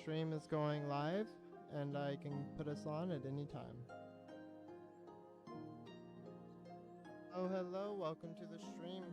stream is going live, and I can put us on at any time. Oh, hello, welcome to the stream.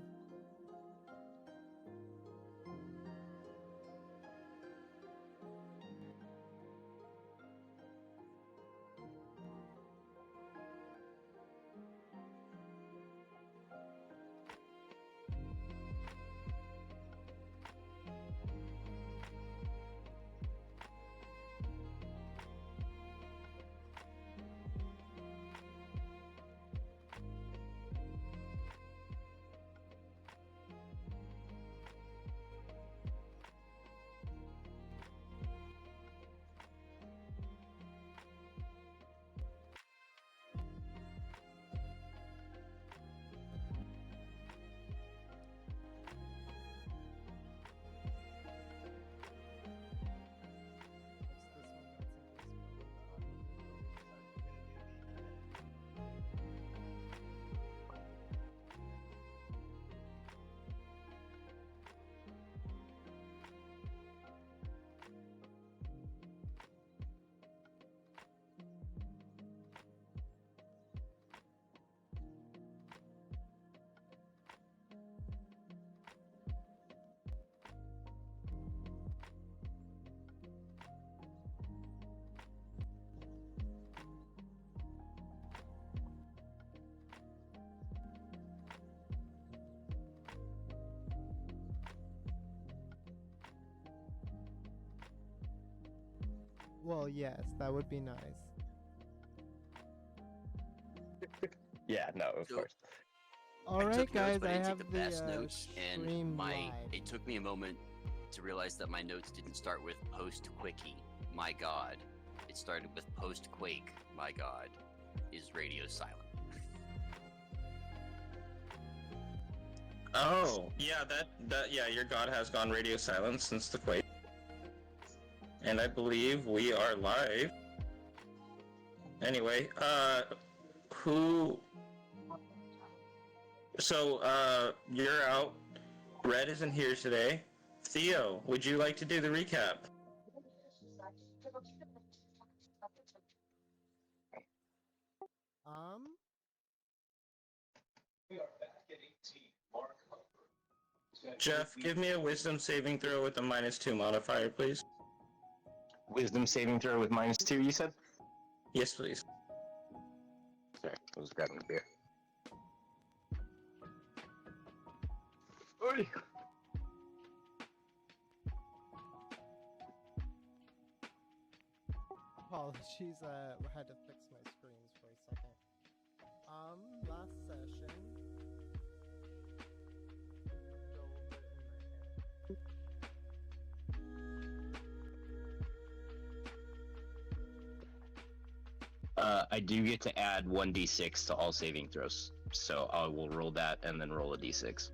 Well, yes, that would be nice. Yeah, no, of course. Alright, guys, I have the the fast notes, and stream live. it took me a moment to realize that my notes didn't start with post quickie. My God, it started with post quake. My God, is radio silent? Oh, yeah, yeah, your god has gone radio silent since the quake. And I believe we are live. Anyway, who... So, you're out. Red isn't here today. Theo, would you like to do the recap? Jeff, give me a wisdom saving throw with a -2 modifier, please. Wisdom saving throw with -2, you said? Yes, please. Sorry, I was grabbing a beer. Oy. Apologies, I had to fix my screens for a second. Last session. I do get to add 1d6 to all saving throws, so I will roll that and then roll a d6.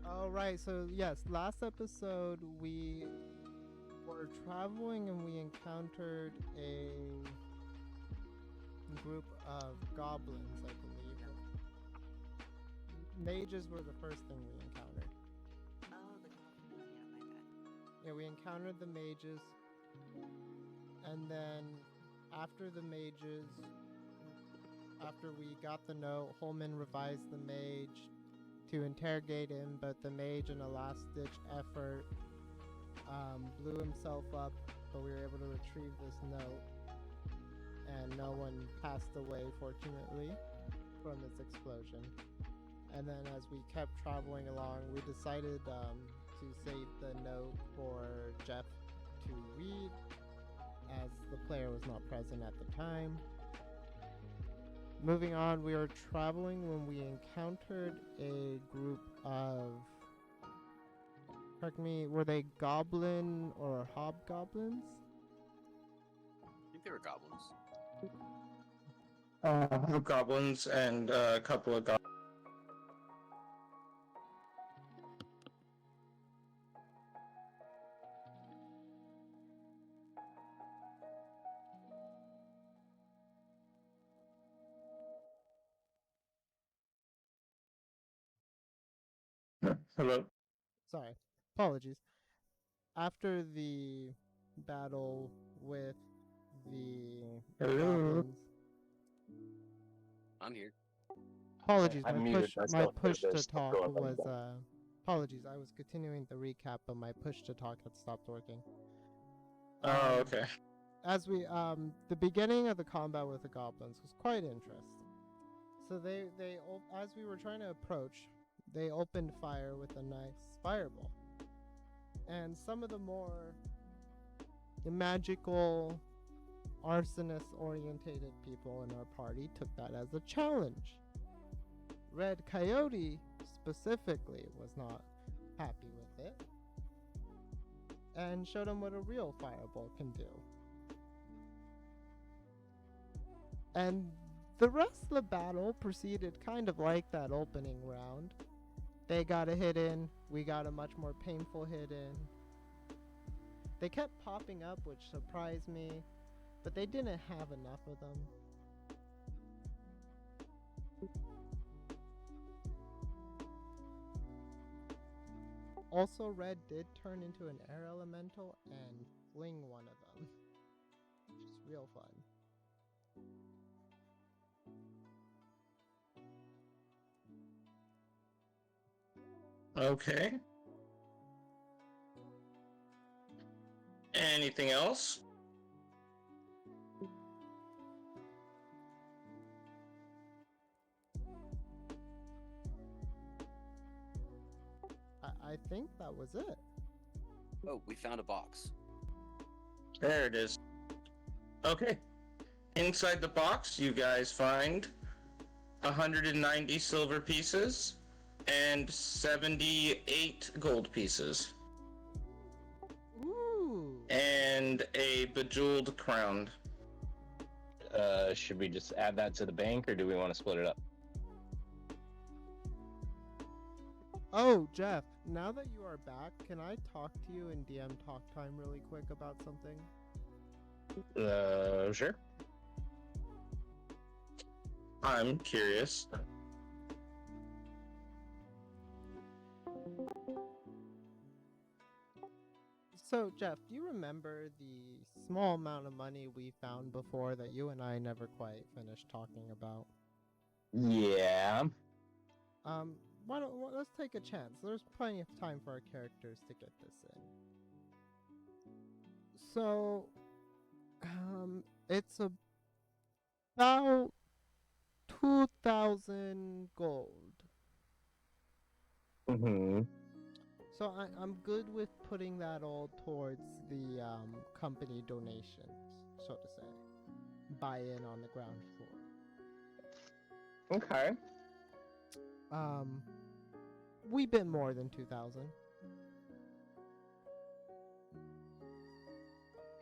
Alright, so yes, last episode we were traveling and we encountered a group of goblins, I believe. Mages were the first thing we encountered. Oh, the goblin. Yeah, my bad. Yeah, we encountered the mages, and then after the mages, after we got the note, Holman revised the mage to interrogate him, but the mage, in a last-ditch effort, blew himself up, but we were able to retrieve this note, and no one passed away, fortunately, from this explosion. And then as we kept traveling along, we decided to save the note for Jeff to read, as the player was not present at the time. Moving on, we were traveling when we encountered a group of... Correct me, were they goblin or hobgoblins? I think they were goblins. Goblins and a couple of goblins. Hello. Sorry, apologies. After the battle with the Hello. goblins. I'm here. Apologies, I my muted my myself 'cause push to there's stuff talk going on was again. apologies. I was continuing the recap, but my push to talk had stopped working. Oh, okay. As we the beginning of the combat with the goblins was quite interesting. So as we were trying to approach, they opened fire with a nice fireball. And some of the more magical arsonist orientated people in our party took that as a challenge. Red Coyote specifically was not happy with it and showed him what a real fireball can do. And the rest of the battle proceeded kind of like that opening round. They got a hit in, we got a much more painful hit in. They kept popping up, which surprised me, but they didn't have enough of them. Also, Red did turn into an air elemental and fling one of them, which is real fun. Okay. Anything else? I think that was it. Oh, we found a box. There it is. Okay. Inside the box, you guys find 190 silver pieces and 78 gold pieces. Ooh. And a bejeweled crown. Should we just add that to the bank, or do we want to split it up? Oh, Jeff, now that you are back, can I talk to you in DM talk time really quick about something? Sure. I'm curious. So, Jeff, do you remember the small amount of money we found before that you and I never quite finished talking about? Yeah. Let's take a chance. There's plenty of time for our characters to get this in. So, it's about 2,000 gold. Mm-hmm. So I'm good with putting that all towards the company donations, so to say. Buy in on the ground floor. Okay. We bit more than 2,000.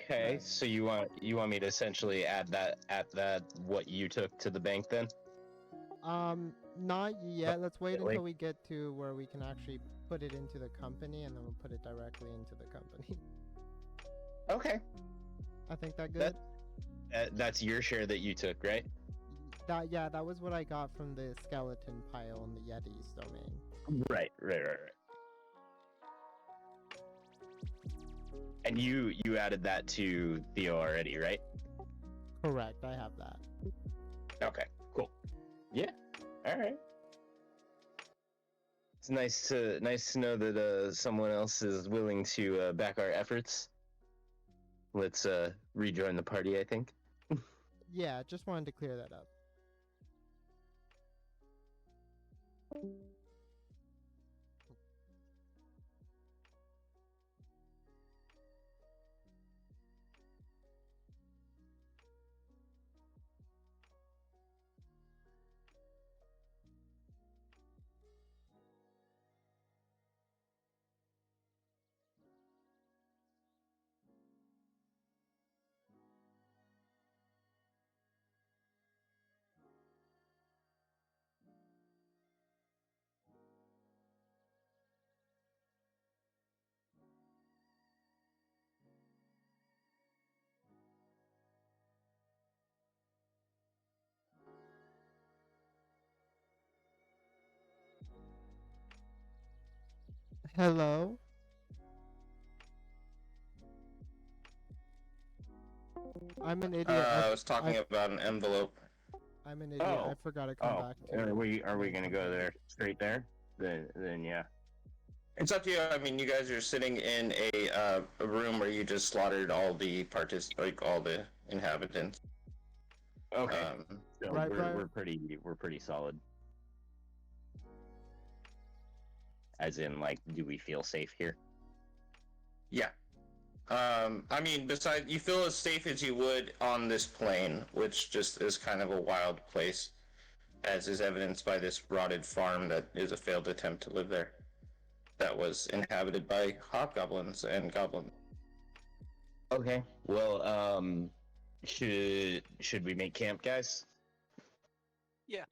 Okay. Right. So you want me to essentially add that what you took to the bank then? Not yet. Let's wait Really? until we get to where we can actually put it into the company, and then we'll put it directly into the company. Okay. I think that good. That's your share that you took, right? That was what I got from the skeleton pile in the Yeti's domain. Right. And you added that to Theo already, right? Correct. I have that. Okay. Cool. Yeah. All right. It's nice to know that someone else is willing to back our efforts. Let's rejoin the party, I think. Yeah, just wanted to clear that up. Hello? I'm an idiot. I was talking about an envelope. I'm an idiot. I forgot to come back to Are we main gonna go content. there straight there? Then yeah. It's up to you. I mean, you guys are sitting in a room where you just slaughtered all the all the inhabitants. Okay. So Right, we're pretty solid. As in, like, do we feel safe here? Yeah. I mean, besides, you feel as safe as you would on this plane, which just is kind of a wild place, as is evidenced by this rotted farm that is a failed attempt to live there. That was inhabited by hobgoblins and goblins. Okay. Well, should we make camp, guys? Yeah.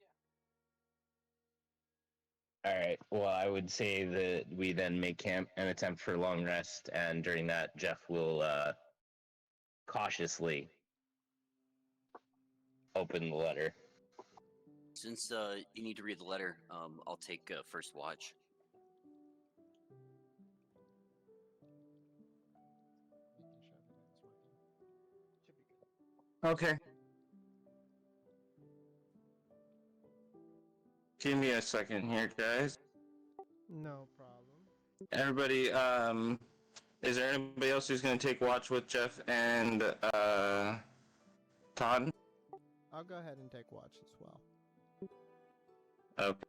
All right. Well, I would say that we then make camp and attempt for long rest, and during that, Jeff will cautiously open the letter. Since you need to read the letter, I'll take first watch. Okay. Give me a second here, guys. No problem. Everybody, is there anybody else who's going to take watch with Jeff and Todd? I'll go ahead and take watch as well. Okay.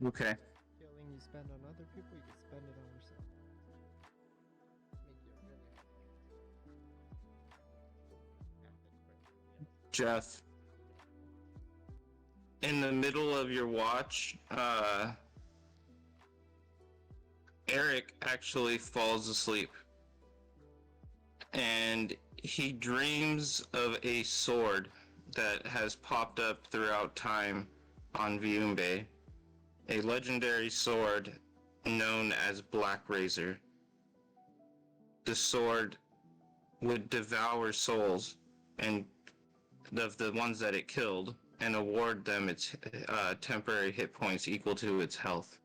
Okay. Killing you spend on other people, you can spend it on yourself. Make you really happy. Jeff, in the middle of your watch, Eric actually falls asleep. And he dreams of a sword that has popped up throughout time on Viumbe. A legendary sword known as Black Razor. The sword would devour souls and of the ones that it killed and award them its temporary hit points equal to its health.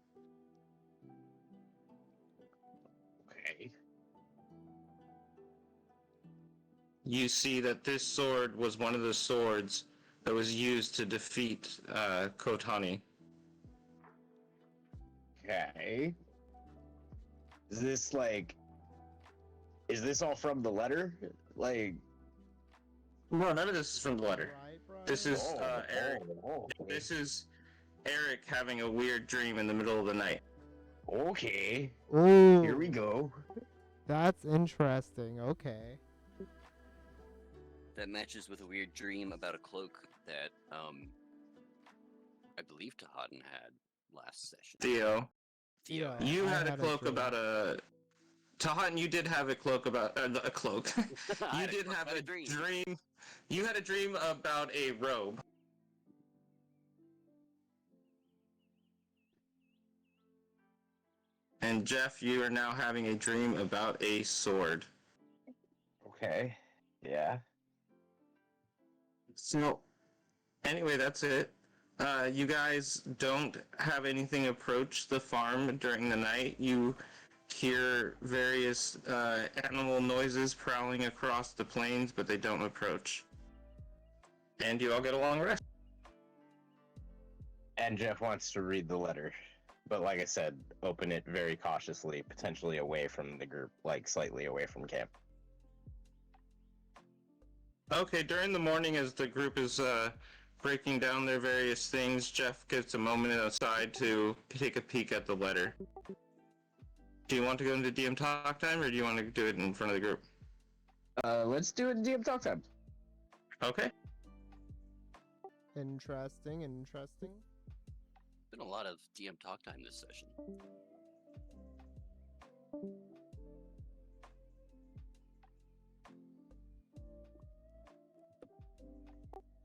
Okay. You see that this sword was one of the swords that was used to defeat Kotani. Okay. Is this like? Is this all from the letter? Like. No, none of this is from the letter. Right. This is Eric. This is Eric having a weird dream in the middle of the night. Okay. Ooh. Here we go. That's interesting. Okay. That matches with a weird dream about a cloak that I believe Tahaden had last session. Theo, Theo, you I had a had a cloak dream. about a. Tahan, you did have a cloak about a cloak. I You had did cloak have about a dream. dream. You had a dream about a robe. And Jeff, you are now having a dream about a sword. Okay. Yeah. So, anyway, that's it. You guys don't have anything approach the farm during the night. You hear various animal noises prowling across the plains, but they don't approach. And you all get a long rest. And Jeff wants to read the letter, but like I said, open it very cautiously, potentially away from the group, like slightly away from camp. Okay, during the morning as the group is breaking down their various things, Jeff gets a moment outside to take a peek at the letter. Do you want to go into DM talk time, or do you want to do it in front of the group? Let's do it in DM talk time. Okay. Interesting, interesting. Been a lot of DM talk time this session.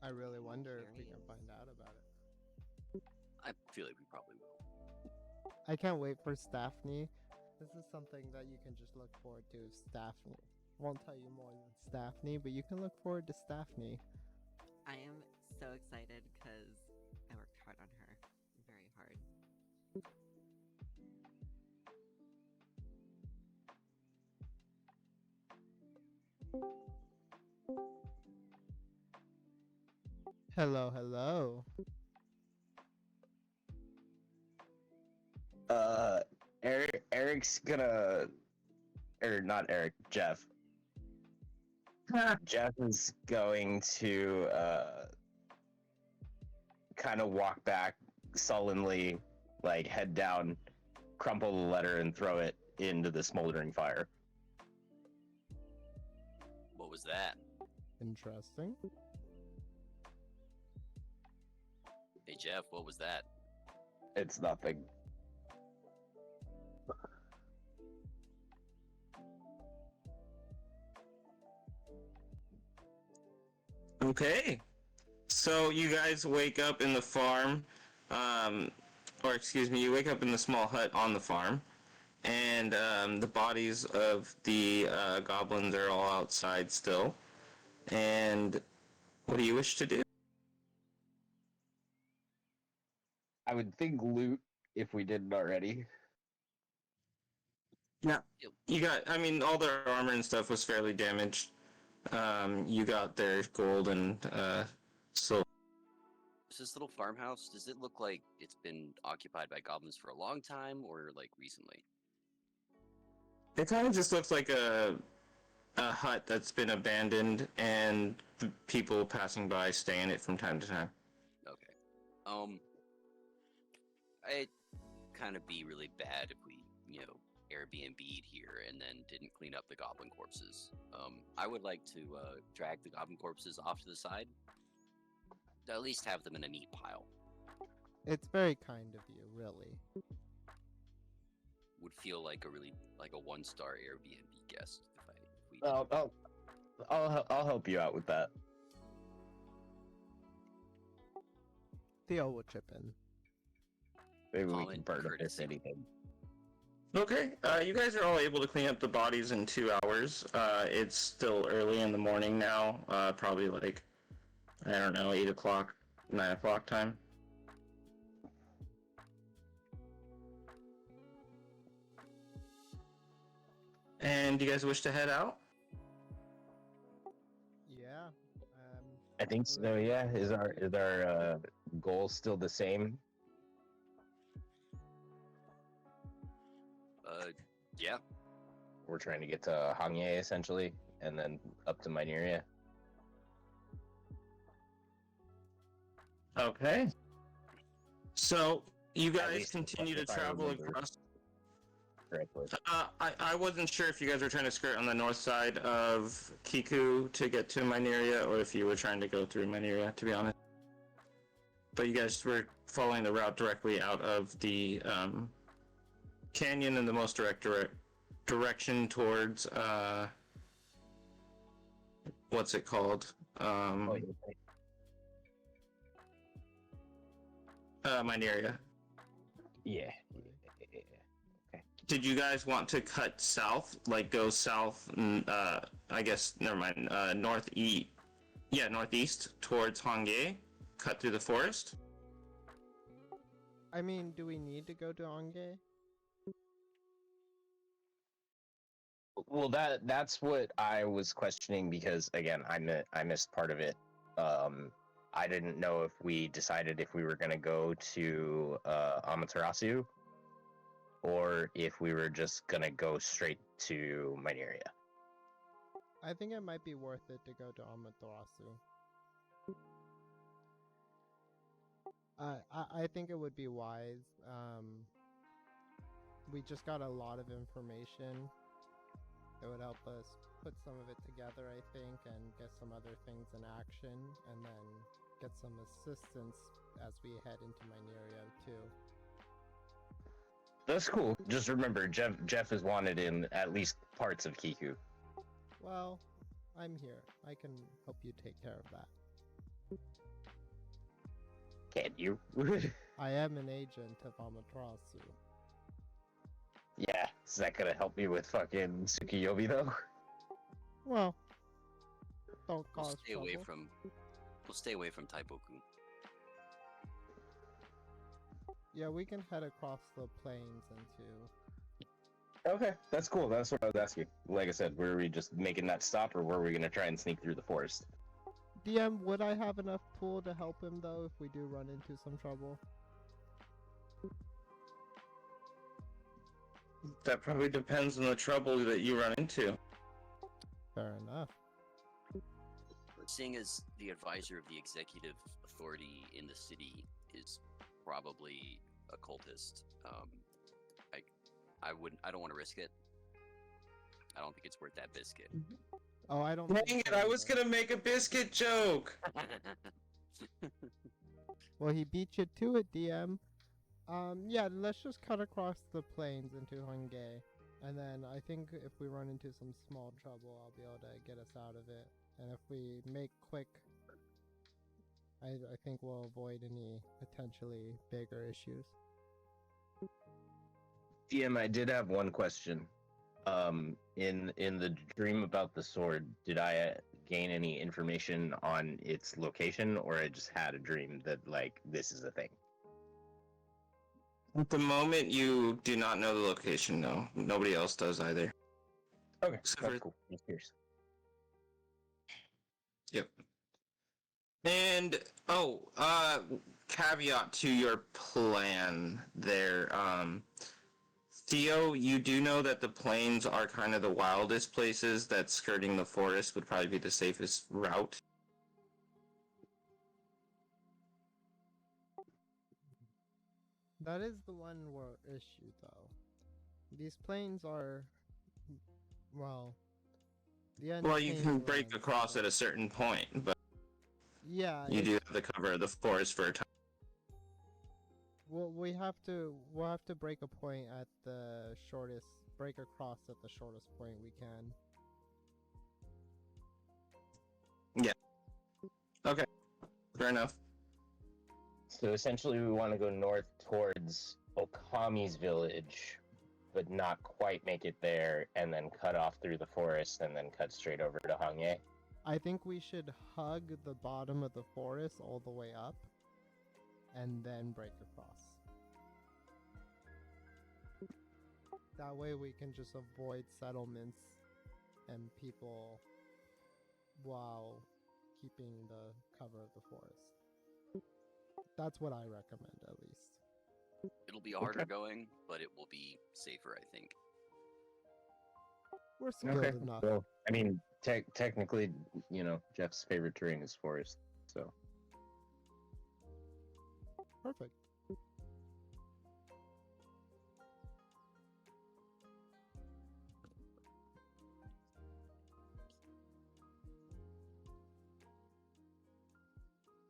I really wonder if we can find out about it. I feel like we probably will. I can't wait for Staphne. This is something that you can just look forward to. Staphne. Won't tell you more than Staphne, but you can look forward to Staphne. I am so excited because I worked hard on her. Very hard. Hello, hello. Eric's gonna, or not Eric, Jeff. Jeff is going to kind of walk back sullenly, like head down, crumple the letter, and throw it into the smoldering fire. What was that? Interesting. Hey Jeff, what was that? It's nothing. Okay. So you guys wake up in the farm, or excuse me, you wake up in the small hut on the farm, and the bodies of the goblins are all outside still. And what do you wish to do? I would think loot if we didn't already. Yeah. You got, I mean, all their armor and stuff was fairly damaged. You got their gold and silver. Is this little farmhouse, does it look like it's been occupied by goblins for a long time or like recently? It kind of just looks like a hut that's been abandoned and people passing by stay in it from time to time. Okay. It'd kind of be really bad if we, Airbnb'd here and then didn't clean up the goblin corpses. I would like to drag the goblin corpses off to the side. At least have them in a neat pile. It's very kind of you, really. Would feel like a 1-star Airbnb guest if we I'll help you out with that. Theo will chip in. Maybe we Common can burn if courtesy. anything. Okay, you guys are all able to clean up the bodies in 2 hours. It's still early in the morning now, probably like, I don't know, 8 o'clock, 9 o'clock time. And do you guys wish to head out? Yeah. I think so. Yeah. Is our goal still the same? Yeah. We're trying to get to Hangye essentially, and then up to Mineria. Okay. So you At guys least continue to if I travel remember across. correctly. I wasn't sure if you guys were trying to skirt on the north side of Kiku to get to Mineria, or if you were trying to go through Mineria, to be honest. But you guys were following the route directly out of the canyon in the most direct direction towards what's it called? Mineria. Yeah. Did you guys want to cut south, like go south? I guess never mind. Northeast. Yeah, northeast towards Hangye. Cut through the forest. I mean, do we need to go to Onge? Well, that's what I was questioning because again, I missed part of it. I didn't know if we decided if we were gonna go to Amaterasu, or if we were just gonna go straight to Mineria. I think it might be worth it to go to Amaterasu. I think it would be wise. we just got a lot of information. It would help us put some of it together, I think, and get some other things in action, and then get some assistance as we head into Minerio too. That's cool. Just remember, Jeff is wanted in at least parts of Kiku. Well, I'm here. I can help you take care of that. Can you? I am an agent of Amaterasu. Yeah, is that gonna help me with fucking Tsukiyomi though? Well, don't We'll cause stay trouble. away from. We'll stay away from Taiboku. Yeah, we can head across the plains into. Okay, that's cool. That's what I was asking. Like I said, were we just making that stop, or were we gonna try and sneak through the forest? DM, would I have enough pool to help him though if we do run into some trouble? That probably depends on the trouble that you run into. Fair enough. Seeing as the advisor of the executive authority in the city is probably a cultist, I don't want to risk it. I don't think it's worth that biscuit. Oh, I don't. Dang think it, so I was either. gonna make a biscuit joke! Well, he beat you to it, DM. Yeah, let's just cut across the plains into Hungay. And then I think if we run into some small trouble, I'll be able to get us out of it. And if we make quick, I think we'll avoid any potentially bigger issues. DM, I did have one question. In the dream about the sword, did I gain any information on its location, or I just had a dream that like this is a thing? At the moment, you do not know the location, no. Nobody else does either. Okay, Except that's for- cool. Just curious. Yep. And, caveat to your plan there, Theo, you do know that the plains are kind of the wildest places, that skirting the forest would probably be the safest route. That is the one issue, though. These plains are, well, the Well, you can untamed break lands, across but- at a certain point, but Yeah, you do have the cover of the forest for a time. we'll have to break a point at the shortest, break across at the shortest point we can. Fair enough. So essentially, we want to go north towards Okami's village, but not quite make it there, and then cut off through the forest, and then cut straight over to Hangye. I think we should hug the bottom of the forest all the way up, and then break across. That way we can just avoid settlements and people while keeping the cover of the forest. That's what I recommend, at least. It'll be harder going, but it will be safer, I think. We're skilled enough. Well, I mean, technically, you know, Jeff's favorite terrain is forest, so. Perfect.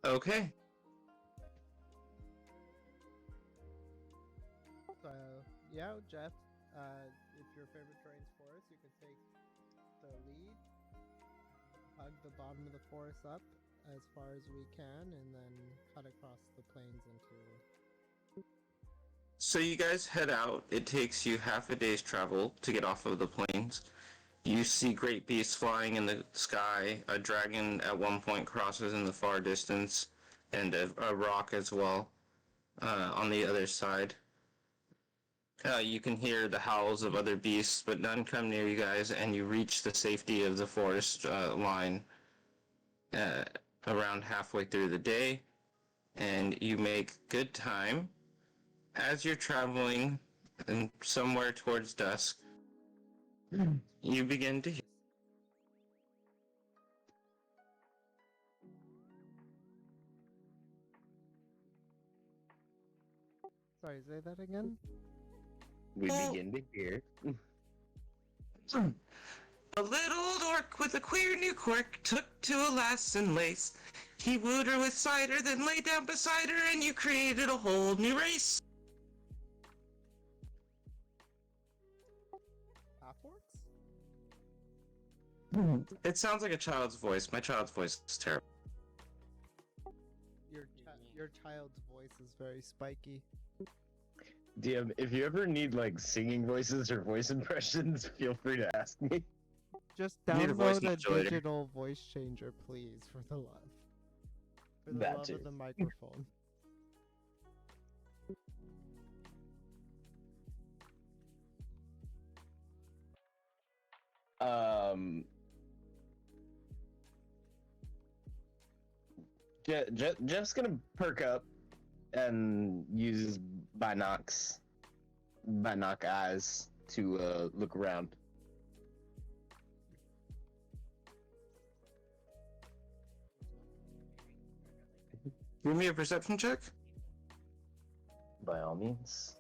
Okay. So, yeah, Jeff, if your favorite terrain's forest, you can take the lead, hug the bottom of the forest up as far as we can, and then cut across the plains into... So you guys head out. It takes you half a day's travel to get off of the plains. You see great beasts flying in the sky. A dragon at one point crosses in the far distance, and a rock as well on the other side. You can hear the howls of other beasts, but none come near you guys, and you reach the safety of the forest line around halfway through the day, and you make good time. As you're traveling and somewhere towards dusk, you begin to hear. Sorry, say that again? We Oh. begin to hear. A little old orc with a queer new quirk took to a lass and lace. He wooed her with cider, then lay down beside her, and you created a whole new race. Half orcs? It sounds like a child's voice. My child's voice is terrible. Your child's voice is very spiky. DM, if you ever need like singing voices or voice impressions, feel free to ask me. Just I need a voice download a modulator. digital voice changer, please, for the love. For the That love too. of the microphone. Jeff's gonna perk up and use his binoc eyes to look around. Give me a perception check. By all means.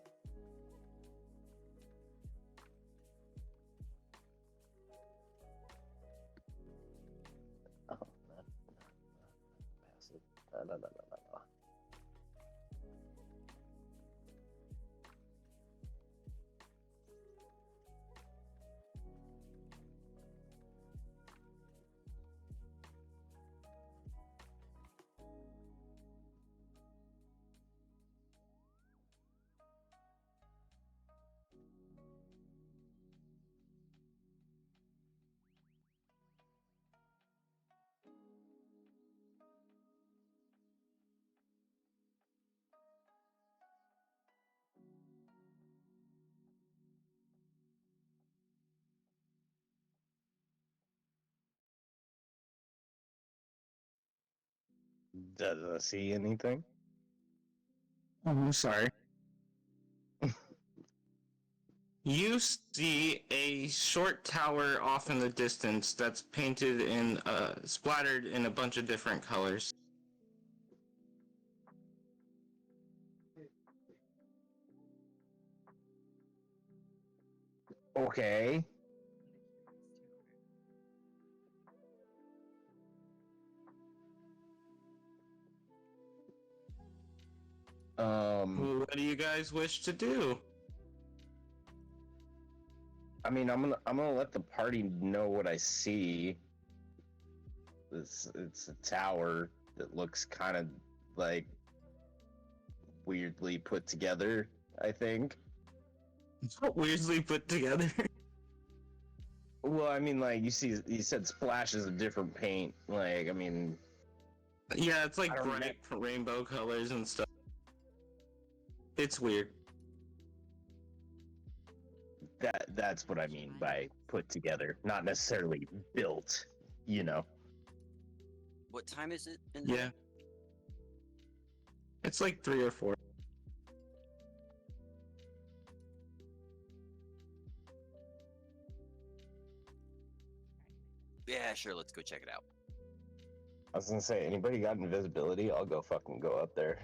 Oh, passive. La, la, la, la, la. Doesn't see anything. Oh, I'm sorry. You see a short tower off in the distance that's painted in, splattered in a bunch of different colors. Okay. What do you guys wish to do? I mean, I'm gonna let the party know what I see. It's a tower that looks kind of like weirdly put together, I think. Weirdly put together. Well, I mean, like you said splashes of different paint. Like, I mean, Yeah, it's like I don't bright rainbow colors and stuff. It's weird. that's what I mean by put together, not necessarily built. You know. What time is it? In Yeah. It's like 3 or 4. Yeah, sure. Let's go check it out. I was gonna say, anybody got invisibility? I'll go fucking go up there.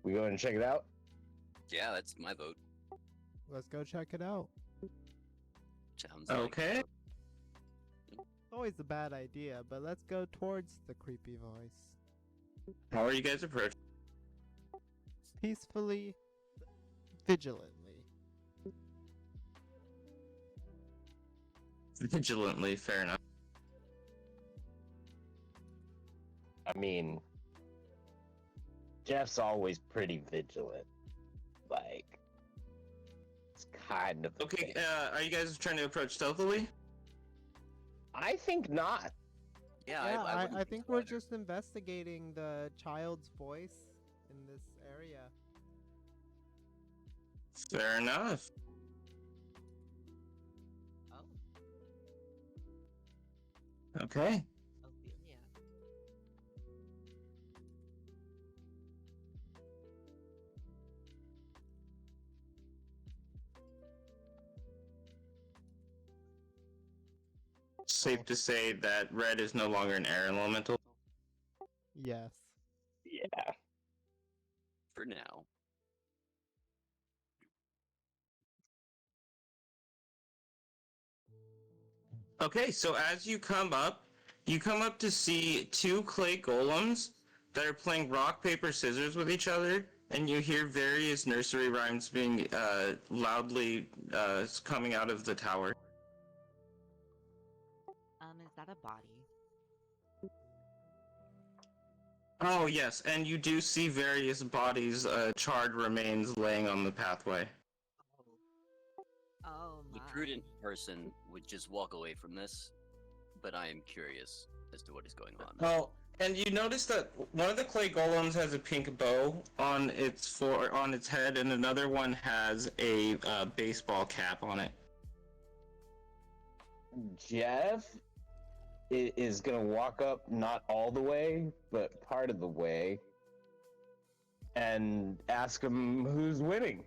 We go and check it out. Yeah, that's my vote. Let's go check it out. Sounds like Okay. It's always a bad idea, but let's go towards the creepy voice. How are you guys approaching? Peacefully, vigilantly. Vigilantly, fair enough. I mean, Jeff's always pretty vigilant. Like, it's kind of a Okay, thing. are you guys trying to approach stealthily? I think not. Yeah, Yeah, I wouldn't I think we're either. just investigating the child's voice in this area. Fair enough. Oh, Okay. Ophelia. Safe to say that red is no longer an air elemental. Yes. Yeah. For now. Okay, so as you come up to see two clay golems that are playing rock, paper, scissors with each other, and you hear various nursery rhymes being loudly coming out of the tower. Is that a body? Oh, yes, and you do see various bodies, charred remains laying on the pathway. Oh The my. prudent person would just walk away from this, but I am curious as to what is going on. Oh, and you notice that one of the clay golems has a pink bow on its head, and another one has a baseball cap on it. Jeff is gonna walk up, not all the way, but part of the way, and ask him who's winning.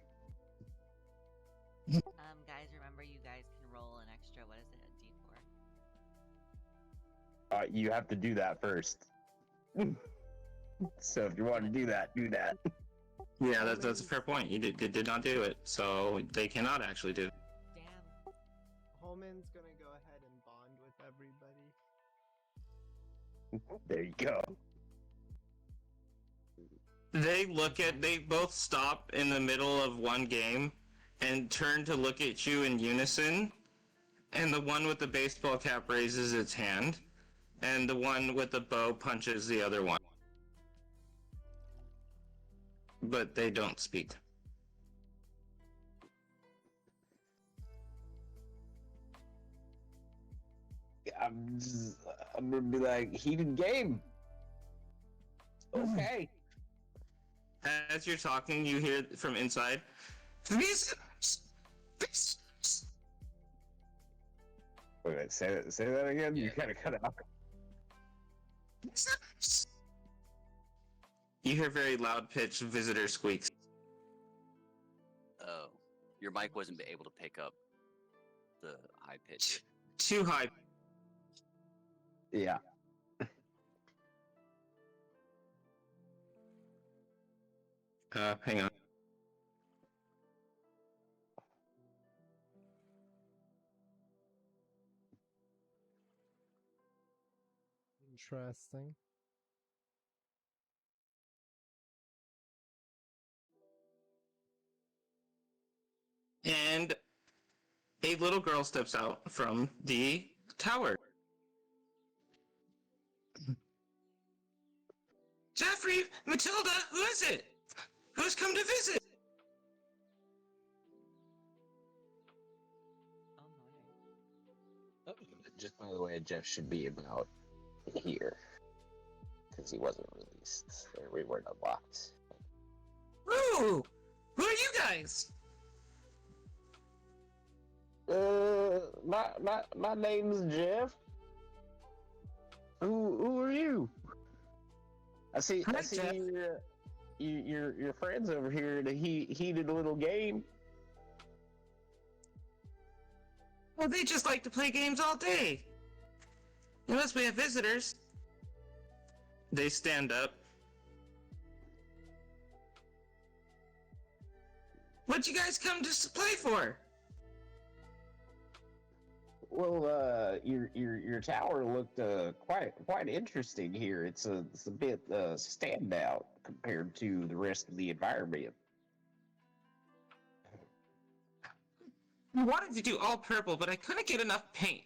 Guys, remember you guys can roll an extra, what is it, a D4? You have to do that first. So if you want to do that, do that. Yeah, that's a fair point. You did not do it, so they cannot actually do it. Damn. Holman's gonna go ahead and bond with everybody. There you go. They both stop in the middle of one game and turn to look at you in unison, and the one with the baseball cap raises its hand, and the one with the bow punches the other one. But they don't speak. I'm gonna be like, heated game. Okay. As you're talking, you hear from inside, "Visitors! Visitors!" Wait, say that again. You kind of cut out. Visitors! You hear very loud pitched visitor squeaks. Oh, your mic wasn't able to pick up the high pitch. Too high. Yeah. Hang on. Interesting. And a little girl steps out from the tower. Jeffrey, Matilda, who is it? Who's come to visit? Oh my. Just by the way, Jeff should be about here because he wasn't released. Or we weren't unlocked. Ooh! Who are you guys? My name's Jeff. Who are you? I see Hi, Jeff. your friends over here in a heated little game. Well, they just like to play games all day. Unless we have visitors. They stand up. What'd you guys come to play for? Well, your tower looked quite interesting here. It's a bit standout compared to the rest of the environment. I wanted to do all purple, but I couldn't get enough paint.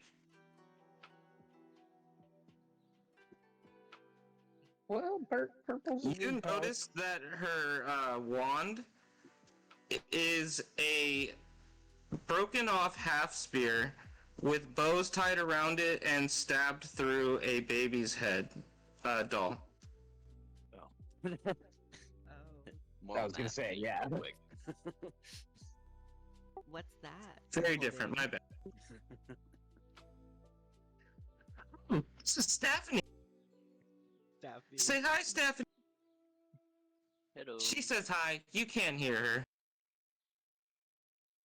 Well, purple's a You good color. notice that her wand is a broken off half spear with bows tied around it and stabbed through a baby's head doll. Oh. More I on was gonna that say, yeah. real quick. What's that? Very Holding? different, my bad. This is Stephanie. Daphne. Say hi, Stephanie. Hello. She says hi. You can't hear her.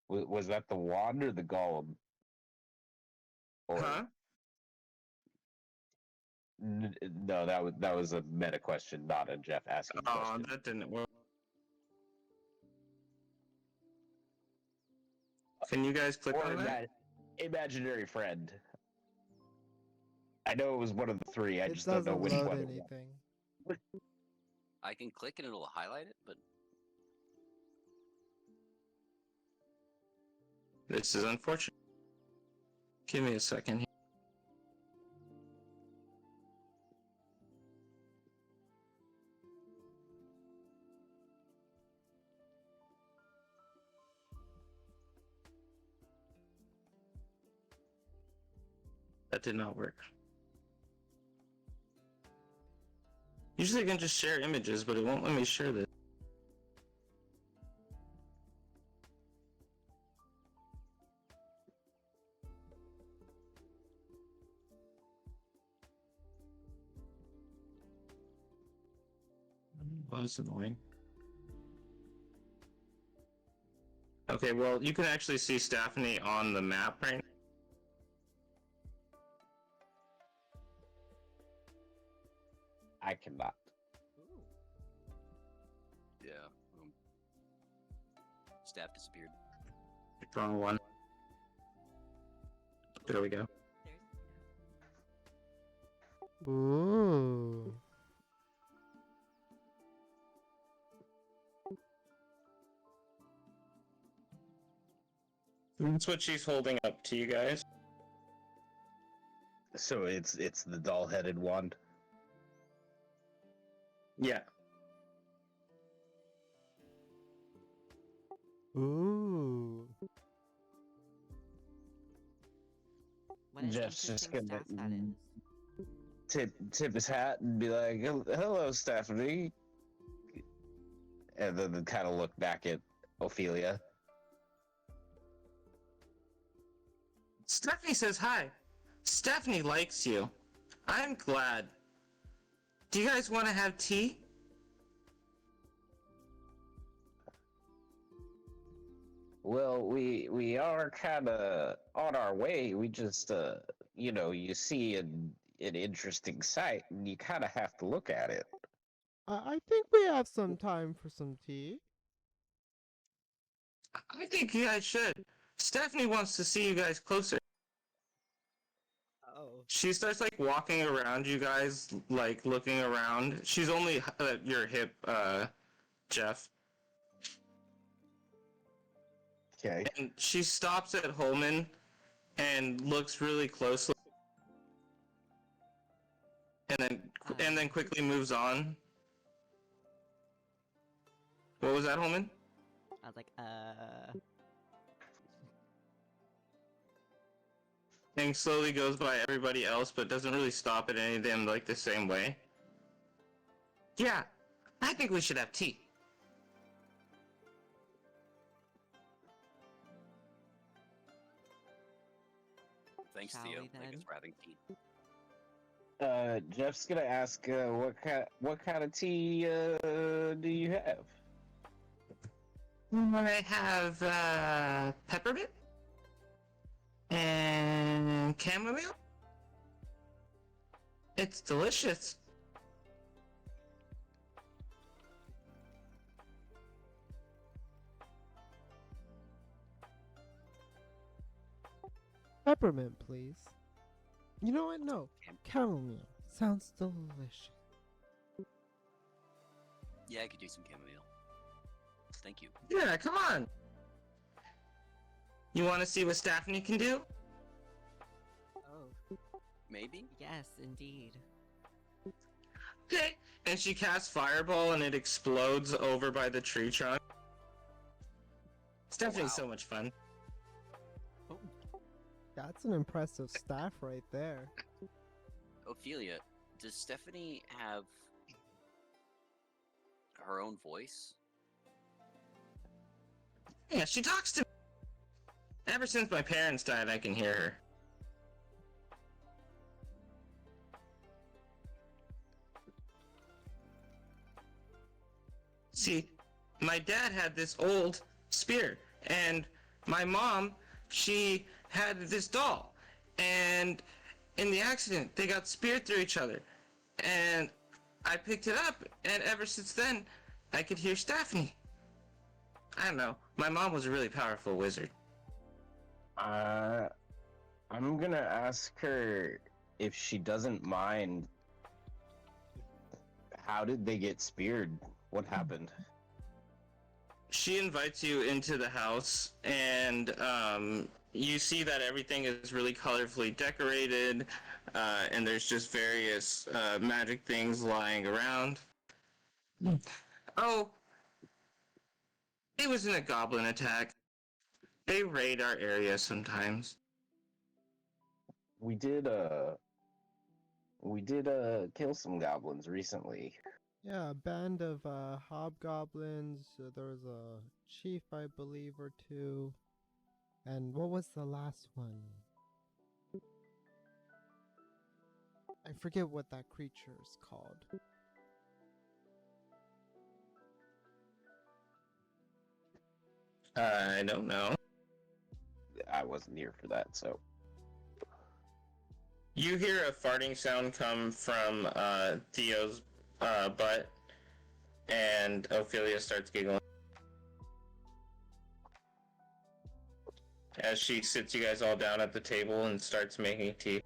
Was that the wand or the golem? Or Huh? No, that was a meta question, not a Jeff asking Oh, question. that didn't work. Can you guys click Or on that? imaginary friend. I know it was one of the three. I It just don't know doesn't which load one it anything. I can click and it'll highlight it, but This is unfortunate. Give me a second. That did not work. Usually I can just share images, but it won't let me share this. Well, that's annoying. Okay, well, you can actually see Stephanie on the map right now. I cannot. yeah. Staff disappeared. Wrong one. There we go. There's Ooh. That's what she's holding up to you guys. So it's the doll-headed wand. Yeah. Ooh. what an Jeff's just interesting gonna staff that is. tip his hat and be like, "Hello, Stephanie," and then kind of look back at Ophelia. Stephanie says hi. Stephanie likes you. I'm glad. Do you guys want to have tea? Well, we are kind of on our way. We just you see an interesting sight, and you kind of have to look at it. I think we have some time for some tea. I think you guys should. Stephanie wants to see you guys closer. Oh. She starts like walking around you guys, like looking around. She's only at your hip, Jeff. Okay. And she stops at Holman and looks really closely, and then quickly moves on. What was that, Holman? I was like, And slowly goes by everybody else, but doesn't really stop at any of them like the same way. Yeah, I think we should have tea. Thanks, Shall Theo. we I guess then? we're having tea. Jeff's gonna ask, what kind of tea do you have? I have peppermint and chamomile. It's delicious. Peppermint, please. You know what? No. Cam- Chamomile. Sounds delicious. Yeah, I could do some chamomile. Thank you. Yeah, come on. You want to see what Stephanie can do? oh, Maybe? yes, indeed. Okay. And she casts fireball and it explodes over by the tree trunk. Stephanie's Wow. so much fun. Oh, That's an impressive staff right there. Ophelia, does Stephanie have her own voice? Yeah, she talks to me. Ever since my parents died, I can hear her. See, my dad had this old spear, and my mom, she had this doll, and in the accident, they got speared through each other. And I picked it up, and ever since then, I could hear Stephanie. I don't know. My mom was a really powerful wizard. I'm gonna ask her if she doesn't mind. How did they get speared? What happened? She invites you into the house, and you see that everything is really colorfully decorated, and there's just various magic things lying around. Oh, it was in a goblin attack. They raid our area sometimes. We did kill some goblins recently. Yeah, a band of hobgoblins. There was a chief, I believe, or two. And what was the last one? I forget what that creature is called. I don't know. I wasn't here for that, so You hear a farting sound come from Theo's butt, and Ophelia starts giggling. As she sits you guys all down at the table and starts making tea.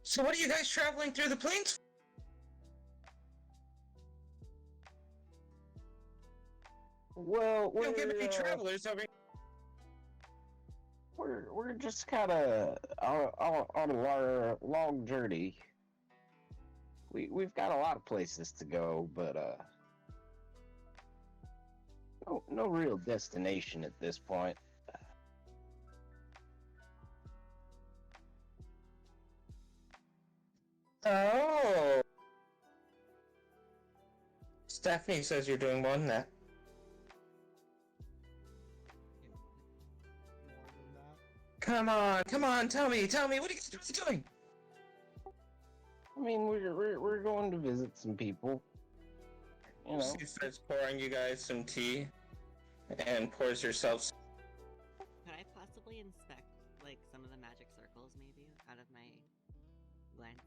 So what are you guys traveling through the plains? well, We don't get many travelers over here. we're just kind of on our long journey. We've got a lot of places to go, but no real destination at this point. Oh. Stephanie says you're doing more than that. More than that. Come on, tell me, what are you doing? I mean, we're going to visit some people. You know, She starts pouring you guys some tea, and pours herself. Could I possibly inspect, like, some of the magic circles, maybe, out of my glancing?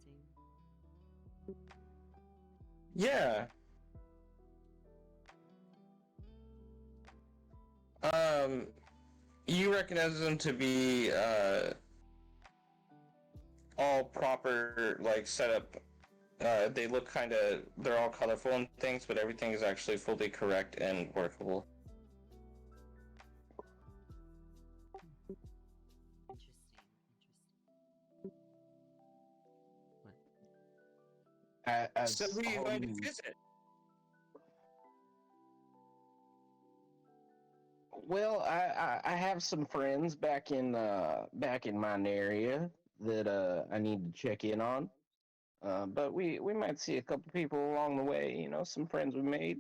Yeah. You recognize them to be all proper, like set up. They look they're all colorful and things, but everything is actually fully correct and workable. Interesting. What? as So who are you going to home- visit? Well, I have some friends back in my area that I need to check in on. But we might see a couple people along the way. You know, some friends we made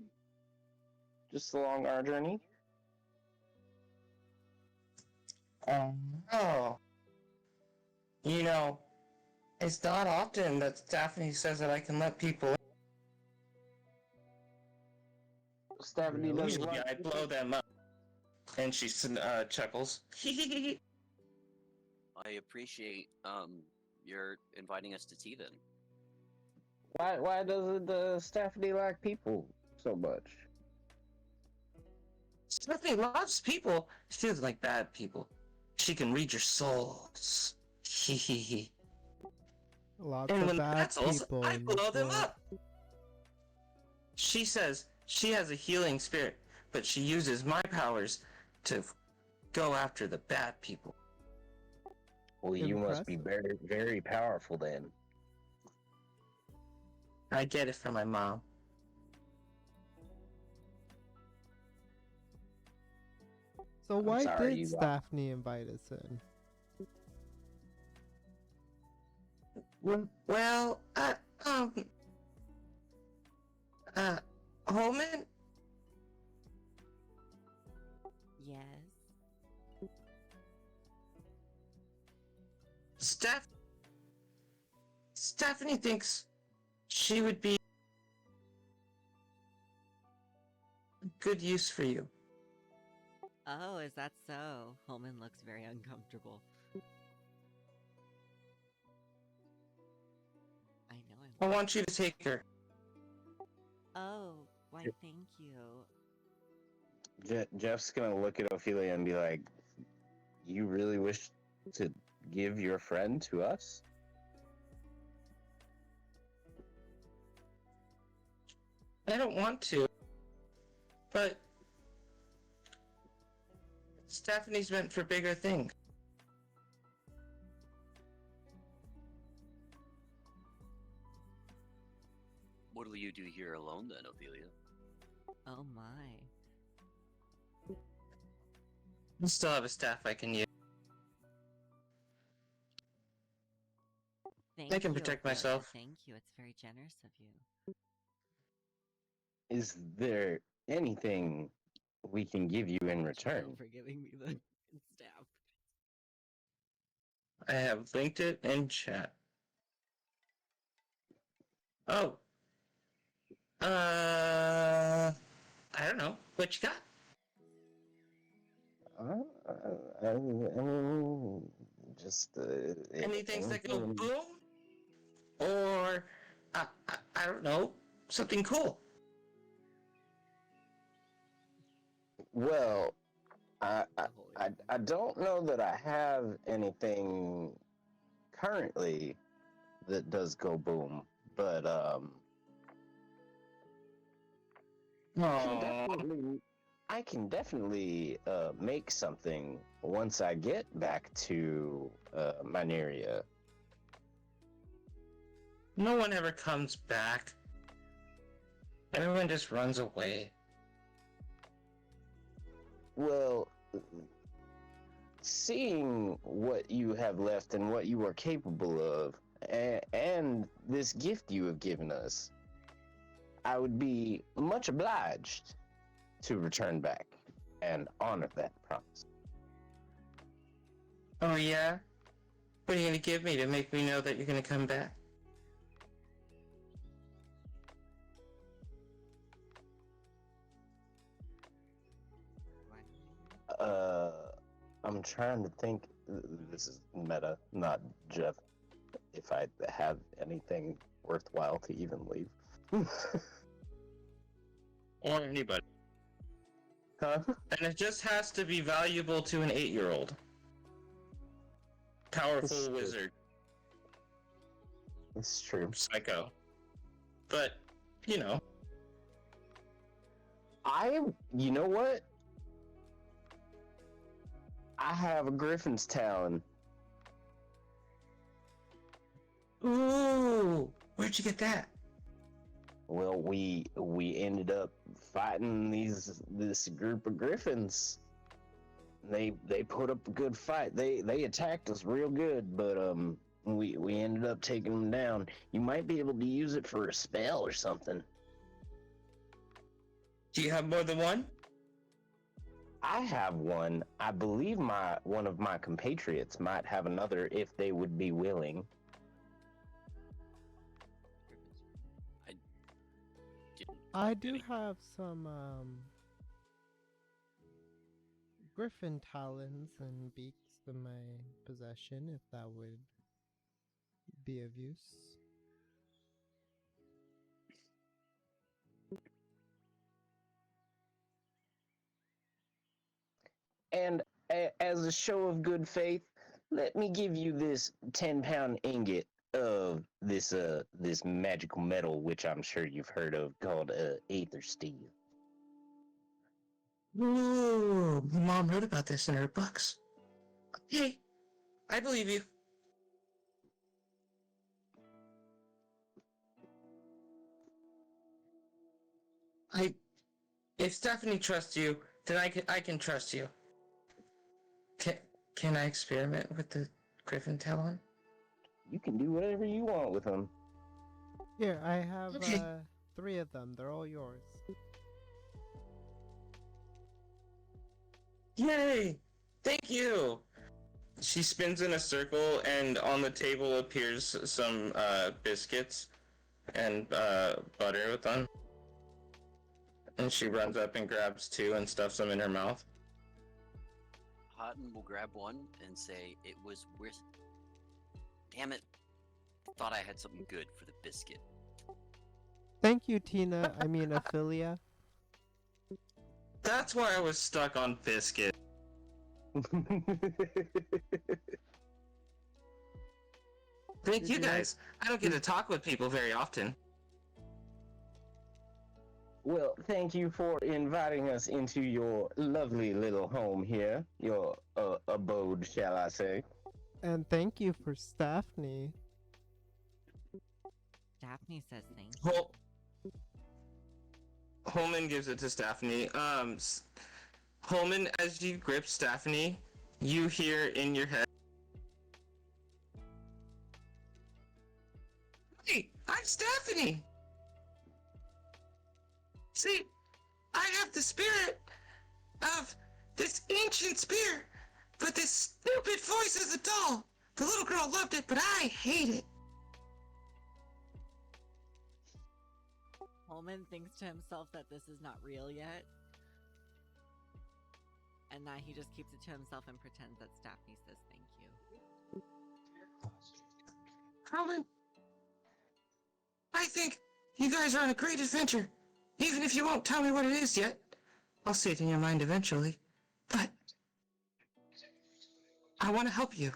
just along our journey. Oh. You know, it's not often that Daphne says that I can let people in. Stephanie Really? doesn't Usually like I blow them up. And she chuckles. I appreciate your inviting us to tea then. Why doesn't Stephanie like people so much? Stephanie loves people. She doesn't like bad people. She can read your souls. Lots And of when bad that's also, people I in this blow them world. up. She says she has a healing spirit, but she uses my powers to go after the bad people. Well, you must be Impressive. very, very powerful then. I get it from my mom. So why sorry, did you Daphne invite us in? Well, Holman? Yes. Stephanie thinks she would be good use for you. Oh, is that so? Holman looks very uncomfortable. I know I I want you to take her. Oh, why thank you. Jeff's gonna look at Ophelia and be like, "You really wish to give your friend to us?" I don't want to, but Stephanie's meant for bigger things. What'll you do here alone then, Ophelia? Oh my. I still have a staff I can use. Thank I can you, protect Ophelia. myself. Thank you. It's very generous of you. Is there anything we can give you in return? For giving me the staff. I have linked it in chat. Oh. I don't know. What you got? Just Any things that go anything- boom? Or, I don't know, something cool. Well, I, I The holy I don't know that I have anything currently that does go boom, but Aww. I can definitely make something once I get back to Mineria. No one ever comes back. Everyone just runs away. Well, seeing what you have left and what you are capable of, and this gift you have given us, I would be much obliged to return back and honor that promise. Oh yeah? What are you gonna give me to make me know that you're gonna come back? Uh, I'm trying to think. This is meta, not Jeff. If I have anything worthwhile to even leave. Or anybody. Huh? And it just has to be valuable to an 8-year-old. Powerful wizard. It's true. Psycho. But, you know. You know what? I have a griffin's talon. Ooh! Where'd you get that? Well, we ended up fighting this group of griffins. They put up a good fight. They attacked us real good, but we ended up taking them down. You might be able to use it for a spell or something. Do you have more than one? I have one. I believe one of my compatriots might have another if they would be willing. I do have some griffin talons and beaks in my possession, if that would be of use. And as a show of good faith, let me give you this 10-pound ingot of this magical metal, which I'm sure you've heard of, called aether steel. Ooh, my mom wrote about this in her books. Hey, I believe you. If Stephanie trusts you, then I can trust you. Can I experiment with the Griffin Talon? You can do whatever you want with them. Here, I have Okay. 3 of them. They're all yours. Yay! Thank you! She spins in a circle, and on the table appears some biscuits and butter with them. And she runs up and grabs 2 and stuffs them in her mouth. Houghton will grab one and say, "It was worth. Damn it! I thought I had something good for the biscuit." Thank you, Tina. I mean, Ophelia. That's why I was stuck on biscuit. Thank Did you you guys. I don't get to talk with people very often. Well, thank you for inviting us into your lovely little home here, your abode, shall I say. And thank you for Stephanie. Daphne says thank you. Hol- Holman gives it to Stephanie. Holman, as you grip Stephanie, you hear in your head, "Hey, I'm Stephanie! See, I have the spirit of this ancient spear, but this stupid voice is a doll. The little girl loved it, but I hate it." Holman thinks to himself that this is not real yet. And now he just keeps it to himself and pretends that Daphne says thank you. Holman, I think you guys are on a great adventure. Even if you won't tell me what it is yet, I'll see it in your mind eventually. But I want to help you.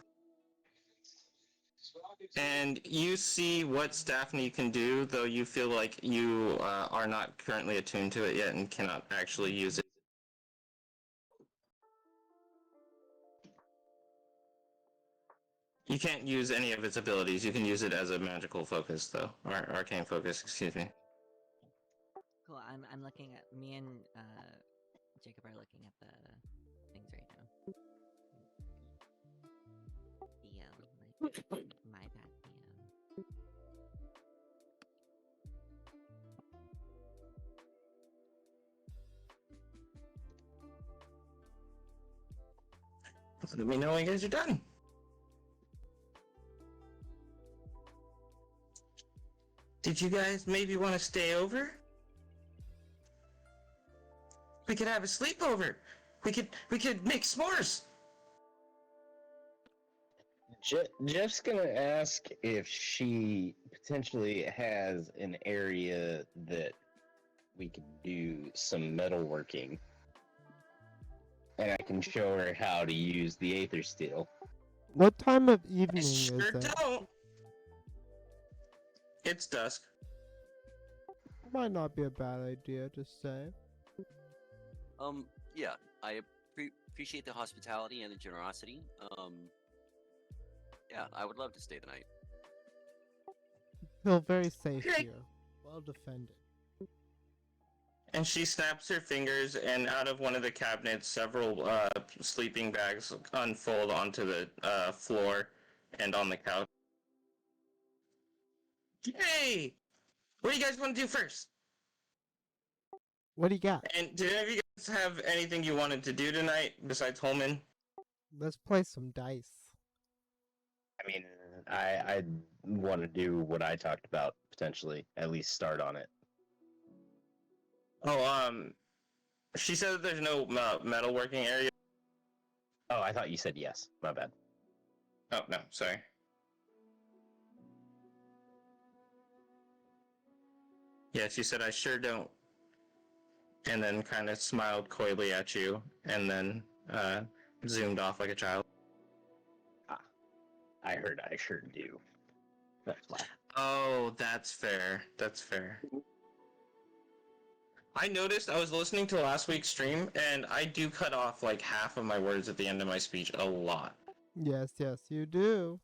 And you see what Daphne can do, though you feel like you are not currently attuned to it yet and cannot actually use it. You can't use any of its abilities. You can use it as a magical focus, though, or arcane focus. Excuse me. Cool. I'm looking at me and Jacob are looking at the things right now. Theo, my bad, Theo. Let me know when you guys are done. Did you guys maybe want to stay over? We could have a sleepover. We could make s'mores. Jeff's gonna ask if she potentially has an area that we could do some metalworking, and I can show her how to use the Aether Steel. What time of I evening sure is it? don't. It's dusk. Might not be a bad idea to say. Yeah, I appreciate the hospitality and the generosity. Yeah, I would love to stay the night. Feel very safe Okay. here. Well defended. And she snaps her fingers, and out of one of the cabinets, several sleeping bags unfold onto the floor and on the couch. Hey! What do you guys want to do first? What do you got? And did any of you guys have anything you wanted to do tonight besides Holman? Let's play some dice. I mean, I want to do what I talked about potentially, at least start on it. Oh, she said that there's no metalworking area. Oh, I thought you said yes. My bad. Oh, no, sorry. Yeah, she said, I sure don't. And then kind of smiled coyly at you, and then zoomed off like a child. I heard I sure do. That's why. Oh, that's fair. That's fair. I noticed I was listening to last week's stream, and I do cut off like half of my words at the end of my speech a lot. Yes, yes, you do.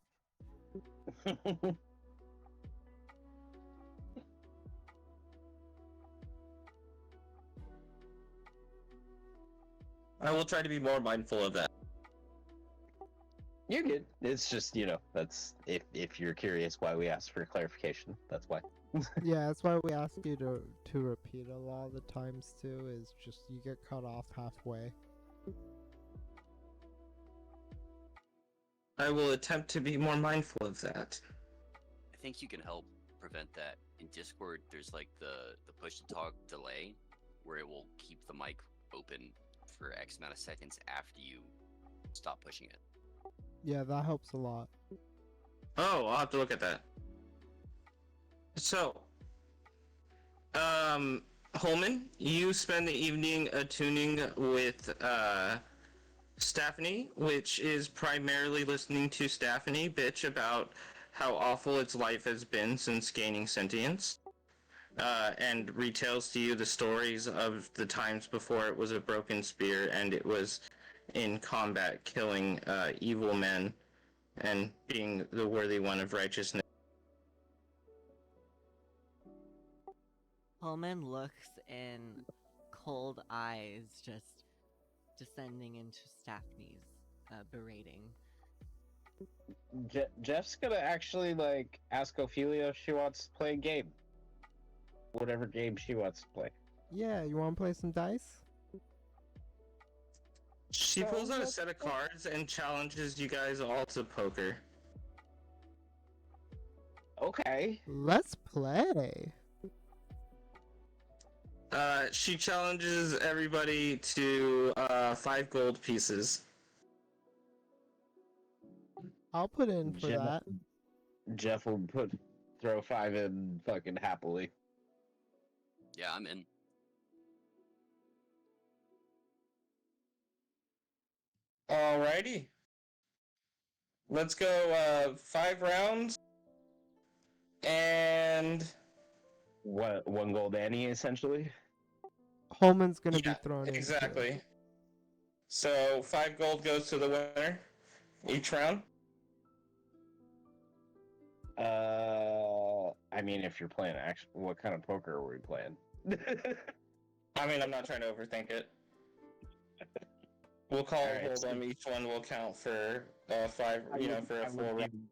I will try to be more mindful of that. You're good. It's just, that's if you're curious why we asked for clarification, that's why. Yeah, that's why we ask you to repeat a lot of the times too, is just you get cut off halfway. I will attempt to be more mindful of that. I think you can help prevent that. In Discord, there's like the push to talk delay, where it will keep the mic open for X amount of seconds after you stop pushing it. Yeah, that helps a lot. Oh, I'll have to look at that. So, Holman, you spend the evening attuning with Stephanie, which is primarily listening to Stephanie bitch about how awful its life has been since gaining sentience, and retells to you the stories of the times before it was a broken spear and it was in combat killing evil men and being the worthy one of righteousness. Pullman looks in cold eyes, just descending into Staphne's berating. Jeff's gonna actually like ask Ophelia if she wants to play a game, whatever game she wants to play. Yeah, you want to play some dice? She pulls out a set of cards and challenges you guys all to poker. Okay. Let's play. She challenges everybody to 5 gold pieces. I'll put in for Jeff, that. Jeff will throw 5 in fucking happily. Yeah, I'm in. Alrighty. Let's go 5 rounds. And What, 1 gold Annie essentially? Holman's gonna be yeah, thrown in. exactly. So 5 gold goes to the winner each round. I mean, if you're playing what kind of poker are we playing? I mean, I'm not trying to overthink it. We'll call Alright, hold them. Each one will count for 5, for a full round.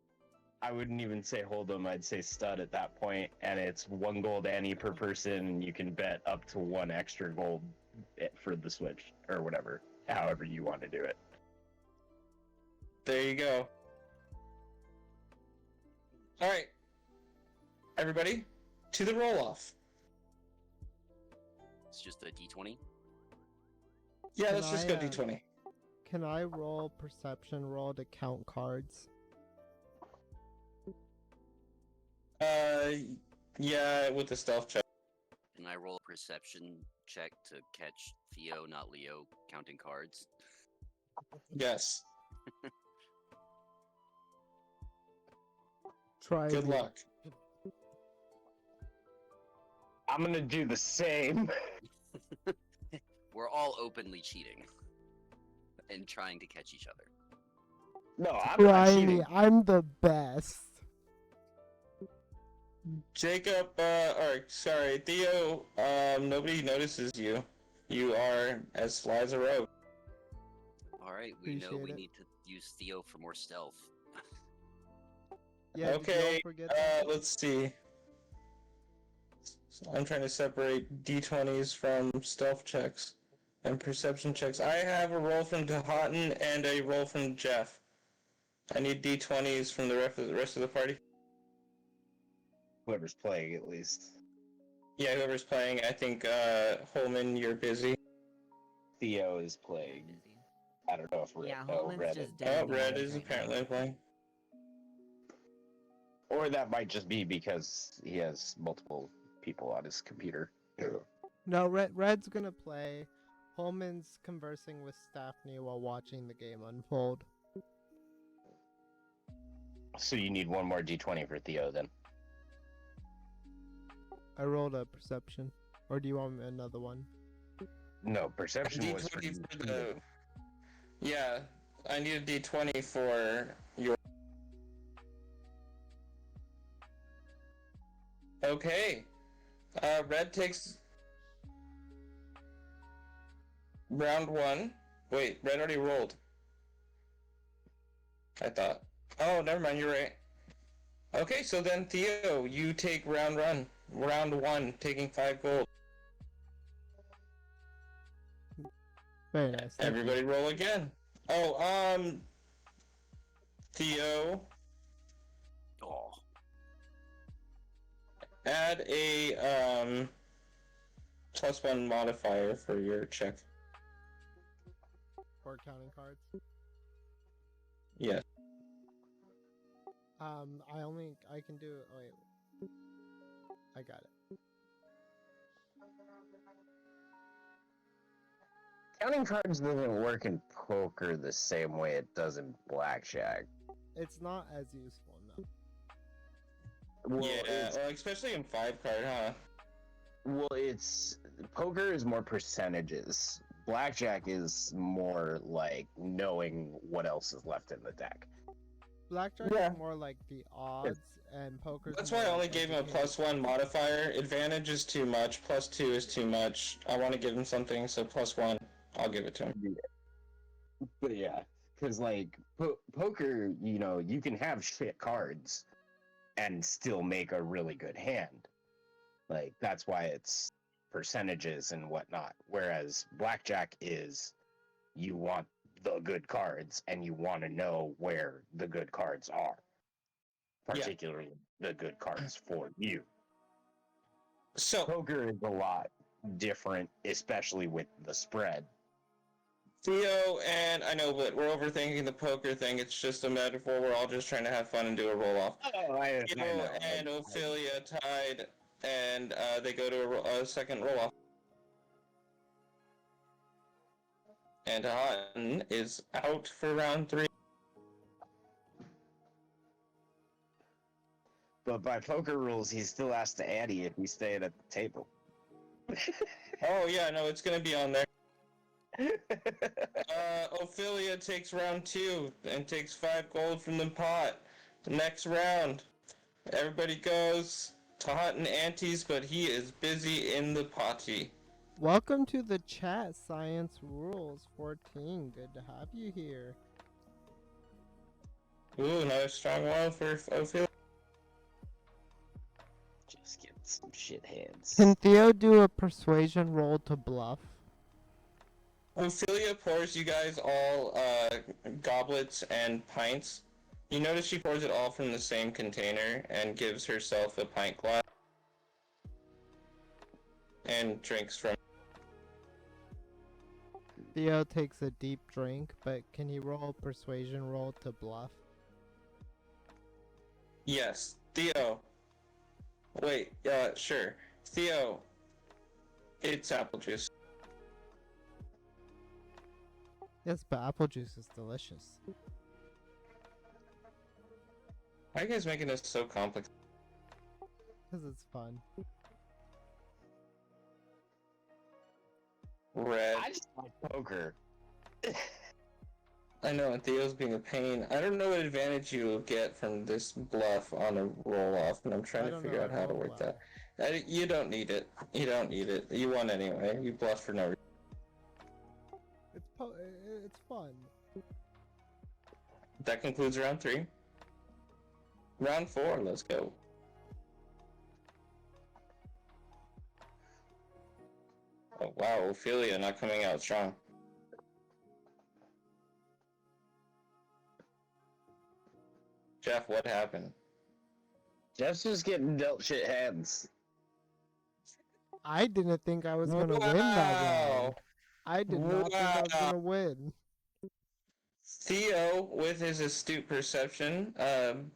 I wouldn't even say hold 'em. I'd say stud at that point, and it's 1 gold Annie per person. And you can bet up to 1 extra gold for the switch or whatever, however you want to do it. There you go. All right, everybody, to the roll-off. It's just a D20. Yeah, Can let's just I, go D20. Can I roll perception roll to count cards? Yeah, with the stealth check. Can I roll a perception check to catch Theo, not Leo, counting cards? Yes. Try Good again. luck. I'm gonna do the same. We're all openly cheating and trying to catch each other. No, I'm not Try cheating. me. I'm the best. Jacob, Theo, nobody notices you. You are as fly as a rope. Alright, we know Appreciate we it. need to use Theo for more stealth. Yeah. Did you Okay, all forget that? let's see. So I'm trying to separate D20s from stealth checks and perception checks. I have a roll from Tahatan and a roll from Jeff. I need D20s from the rest of the party. Whoever's playing, at least. Yeah, whoever's playing. I think Holman, you're busy. Theo is I'm playing. busy. I don't know if Red. Yeah, Oh, Holman's Red. just Oh, dead. Red is apparently playing. Or that might just be because he has multiple people on his computer. No, Red's gonna play. Holman's conversing with Staphne while watching the game unfold. So you need 1 more D20 for Theo then. I rolled a perception. Or do you want another one? No, perception was for D20 for the... Yeah, I need a D20 for your... Okay. Red takes... round 1. Wait, Red already rolled. I thought. Oh, never mind, you're right. Okay, so then Theo, you take round 1, taking 5 gold. Very nice. Thank you. Everybody roll again. Oh, Theo, Oh, add a +1 modifier for your check. For counting cards. Yeah. I can do. Oh wait, I got it. Counting cards doesn't work in poker the same way it does in blackjack. It's not as useful, no. Well, Yeah, it's well, especially in 5 card, huh? well, it's poker is more percentages. Blackjack is more like knowing what else is left in the deck. Blackjack Yeah. is more like the odds, and poker's That's more why I only like gave him a educated. +1 modifier. Advantage is too much. +2 is too much. I want to give him something, so +1. I'll give it to him. But yeah, because like poker, you can have shit cards and still make a really good hand. Like that's why it's percentages and whatnot. Whereas blackjack is you want the good cards and you want to know where the good cards are, Yeah. particularly the good cards for you. So, Poker is a lot different, especially with the spread. Theo, and I know, but we're overthinking the poker thing. It's just a metaphor. We're all just trying to have fun and do a roll-off. Oh, I Theo know. and Ophelia tied, and they go to a second roll-off. And Hutton is out for round 3. But by poker rules, he still has to ante if he's staying at the table. Oh, yeah, no, it's going to be on there. Ophelia takes round 2 and takes 5 gold from the pot. The next round, everybody goes to Hutton antes, but he is busy in the potty. Welcome to the chat, Science Rules 14. Good to have you here. Ooh, another strong one for Ophelia. Just get some shit hands. Can Theo do a persuasion roll to bluff? Ophelia pours you guys all goblets and pints. You notice she pours it all from the same container and gives herself a pint glass and drinks from. Theo takes a deep drink, but can he roll a persuasion roll to bluff? Yes, Theo. Wait, sure. Theo, it's apple juice. Yes, but apple juice is delicious. Why are you guys making this so complicated? Because it's fun. Red. I just like poker. I know, and Theo's being a pain. I don't know what advantage you get from this bluff on a roll-off, and I'm trying I to don't figure know, out I how to rolled work well. that. You don't need it. You don't need it. You won anyway. You bluffed for no reason. It's fun. That concludes round 3. Round 4, let's go. Oh wow, Ophelia not coming out strong. Jeff, what happened? Jeff's just getting dealt shit hands. I didn't think I was gonna win that round. I did not think I was Wow. gonna win. Theo, with his astute perception,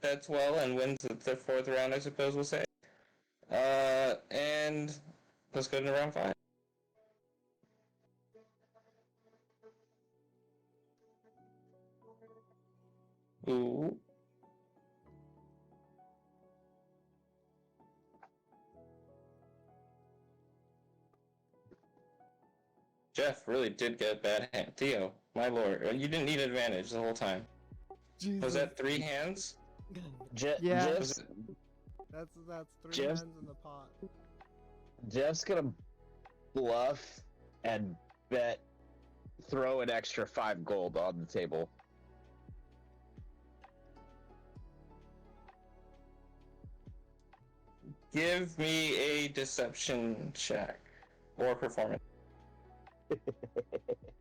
bets well and wins the 4th round, I suppose we'll say. And let's go to round 5. Ooh. Jeff really did get a bad hand. Theo, my lord, you didn't need advantage the whole time. Jesus. Was that 3 hands? Yeah. Jeff's, That's 3 Jeff's- hands in the pot. Jeff's gonna bluff and throw an extra 5 gold on the table. Give me a deception check or performance.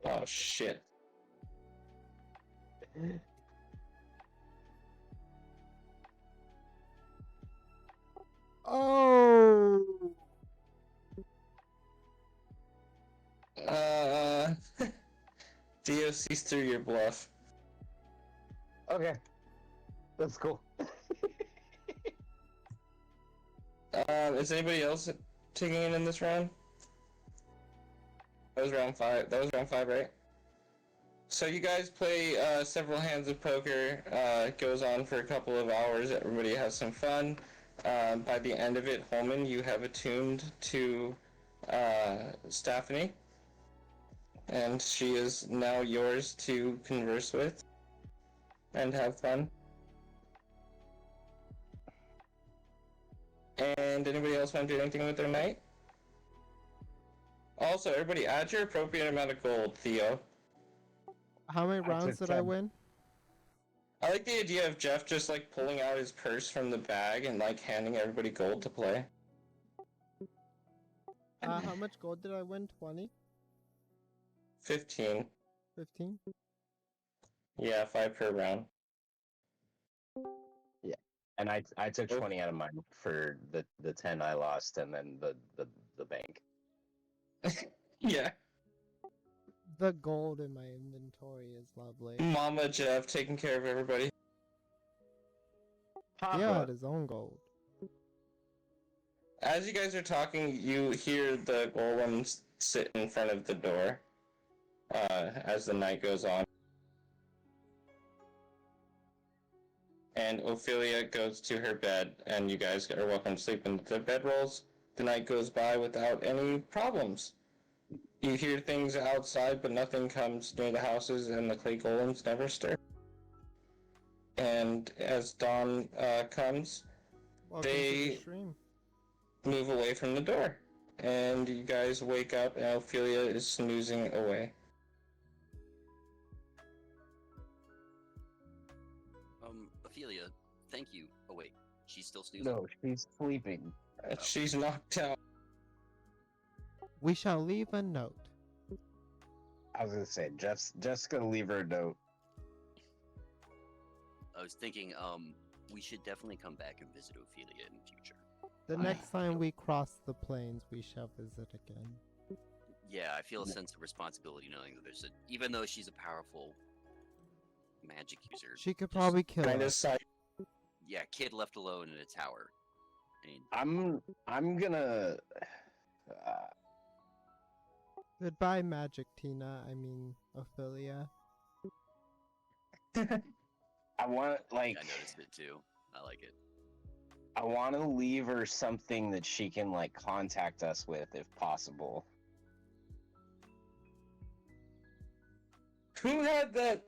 Oh shit. Oh! Theo sees through your bluff. Okay. That's cool. Is anybody else taking it in this round? That was round 5. That was round 5, right? So you guys play several hands of poker. It goes on for a couple of hours. Everybody has some fun. By the end of it, Holman, you have attuned to Stephanie, and she is now yours to converse with and have fun. And anybody else want to do anything with their night? Also, everybody add your appropriate amount of gold, Theo. How many rounds took did I 10. win? I like the idea of Jeff just like pulling out his purse from the bag and like handing everybody gold to play. How much gold did I win? 20? 15. 15? Yeah, 5 per round. Yeah. And I took 20 out of mine for the 10 I lost, and then the bank. Yeah. The gold in my inventory is lovely. Mama Jeff taking care of everybody. He Papa. had his own gold. As you guys are talking, you hear the golems sit in front of the door as the night goes on. And Ophelia goes to her bed, and you guys are welcome to sleep in the bedrolls. The night goes by without any problems. You hear things outside, but nothing comes near the houses, and the clay golems never stir. And as dawn comes, Welcome to They- the stream. move away from the door. And you guys wake up, and Ophelia is snoozing away. Ophelia, thank you. Oh wait, she's still snoozing. No, she's sleeping. She's knocked out. We shall leave a note. I was gonna say, Jeff's gonna leave her a note. I was thinking, we should definitely come back and visit Ophelia in the future. The next time we cross the plains, we shall visit again. Yeah, I feel a sense of responsibility knowing that there's even though she's a powerful magic user, She could probably kill Kind of us. side. yeah, kid left alone in a tower. I mean, I'm gonna. Goodbye, Magic Tina. I mean, Ophelia. I want like I noticed it too. I like it. I want to leave her something that she can like contact us with if possible. Who had that,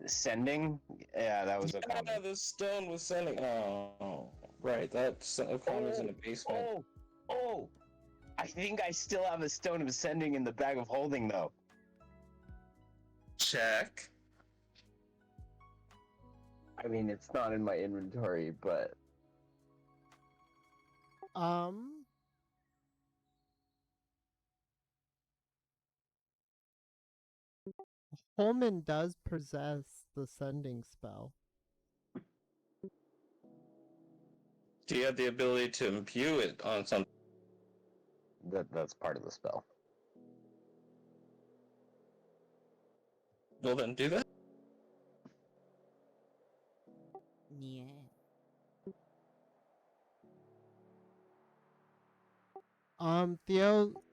Sending? Yeah, that was a yeah, comment. the stone was sending. Oh, right. That phone is in the basement. Oh! I think I still have a stone of sending in the bag of holding, though. Check. I mean, it's not in my inventory, but Holman does possess the sending spell. Do you have the ability to imbue it on something? that's part of the spell. Well, then do that. Yeah.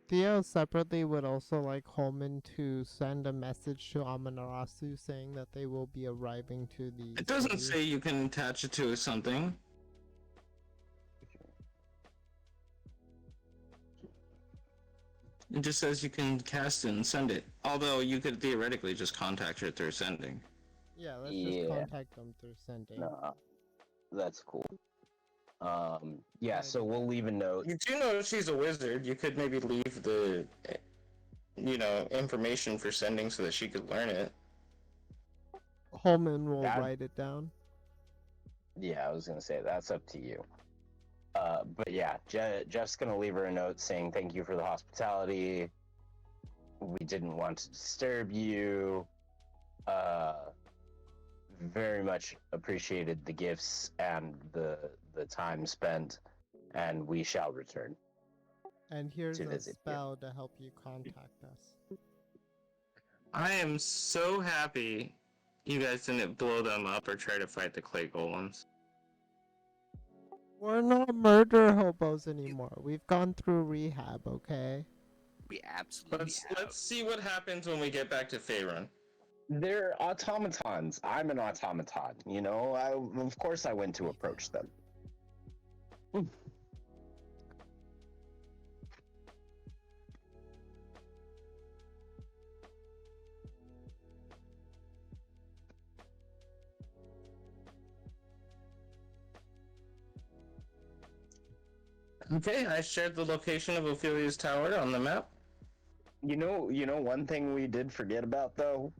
Theo separately would also like Holman to send a message to Amanarasu saying that they will be arriving to the It doesn't city. say you can attach it to something. It just says you can cast it and send it. Although you could theoretically just contact her through sending. Yeah, let's Yeah. just contact them through sending. No, that's cool. Yeah, so we'll leave a note. You do know she's a wizard. You could maybe leave the, information for sending so that she could learn it. Holman will That- write it down. Yeah, I was gonna say that's up to you. But yeah, Jeff's gonna leave her a note saying thank you for the hospitality. We didn't want to disturb you. Very much appreciated the gifts and the time spent, and we shall return. And here's to a visit you. spell to help you contact us. I am so happy You guys didn't blow them up or try to fight the clay golems. We're not murder hobos anymore. We've gone through rehab, okay? We absolutely have. Let's see what happens when we get back to Faerun. They're automatons. I'm an automaton. You know, of course I went to approach them. Okay, I shared the location of Ophelia's tower on the map. You know one thing we did forget about though?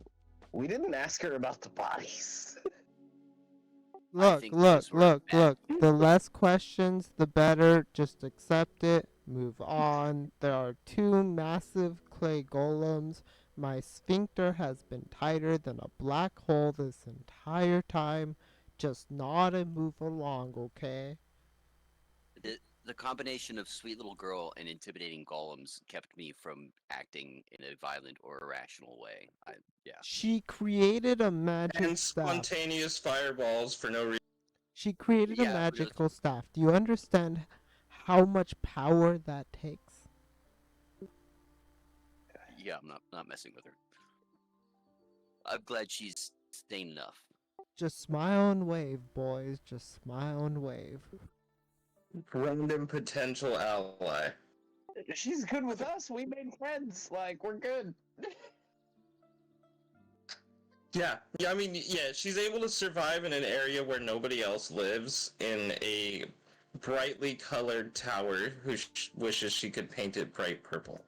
We didn't ask her about the bodies. Look, think look, those were look, bad. look. The less questions, the better. Just accept it. Move on. There are two massive clay golems. My sphincter has been tighter than a black hole this entire time. Just nod and move along, okay? The combination of sweet little girl and intimidating golems kept me from acting in a violent or irrational way. Yeah. She created a magic And staff. spontaneous fireballs for no reason. She created a Yeah, really. magical staff. Do you understand how much power that takes? Yeah, I'm not messing with her. I'm glad she's sane enough. Just smile and wave, boys. Just smile and wave. Random potential ally. She's good with us. We made friends. Like, we're good. Yeah, I mean, yeah, she's able to survive in an area where nobody else lives in a brightly colored tower who wishes she could paint it bright purple.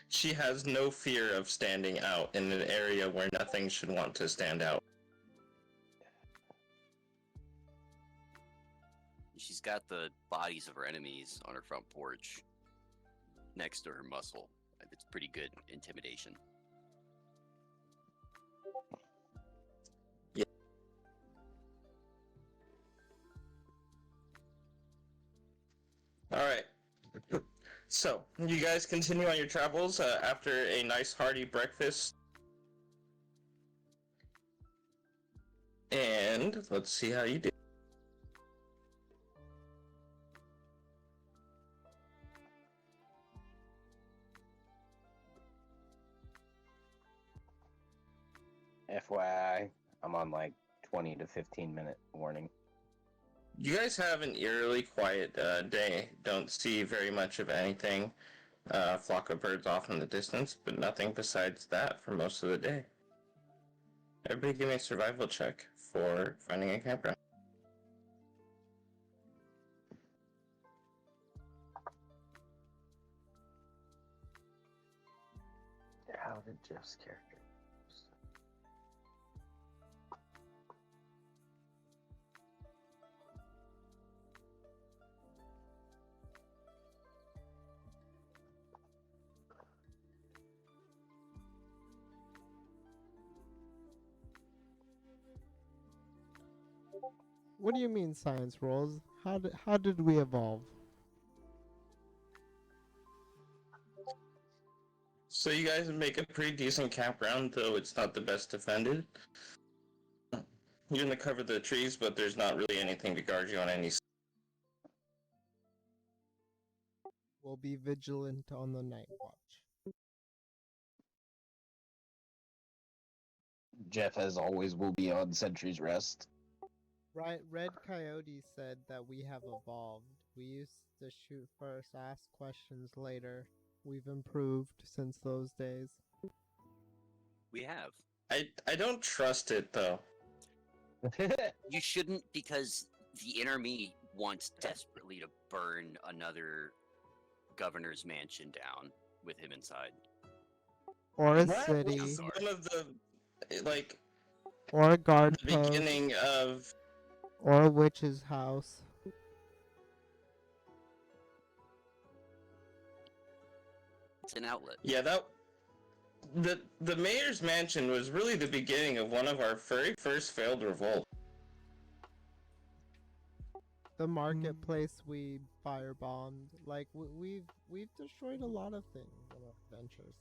She has no fear of standing out in an area where nothing should want to stand out. She's got the bodies of her enemies on her front porch next to her muscle. It's pretty good intimidation. Yeah. All right. So, you guys continue on your travels after a nice hearty breakfast. And let's see how you do. FYI, I'm on like 20 to 15-minute warning. You guys have an eerily quiet day. Don't see very much of anything. Flock of birds off in the distance, but nothing besides that for most of the day. Everybody give me a survival check for finding a campground. How did Jeff's character? What do you mean science rolls? How did we evolve? So you guys make a pretty decent campground, though it's not the best defended. You're in the cover of the trees, but there's not really anything to guard you on any side. We'll be vigilant on the night watch. Jeff, as always, will be on Sentry's Rest. Right, Red Coyote said that we have evolved. We used to shoot first, ask questions later. We've improved since those days. We have. I don't trust it, though. You shouldn't, because the inner me wants desperately to burn another governor's mansion down with him inside. Or a That city. was one of the, like, Or a guard the post. beginning of... Or a witch's house. It's an outlet. Yeah, that... The mayor's mansion was really the beginning of one of our very first failed revolt. The marketplace we firebombed. Like we've destroyed a lot of things on our ventures.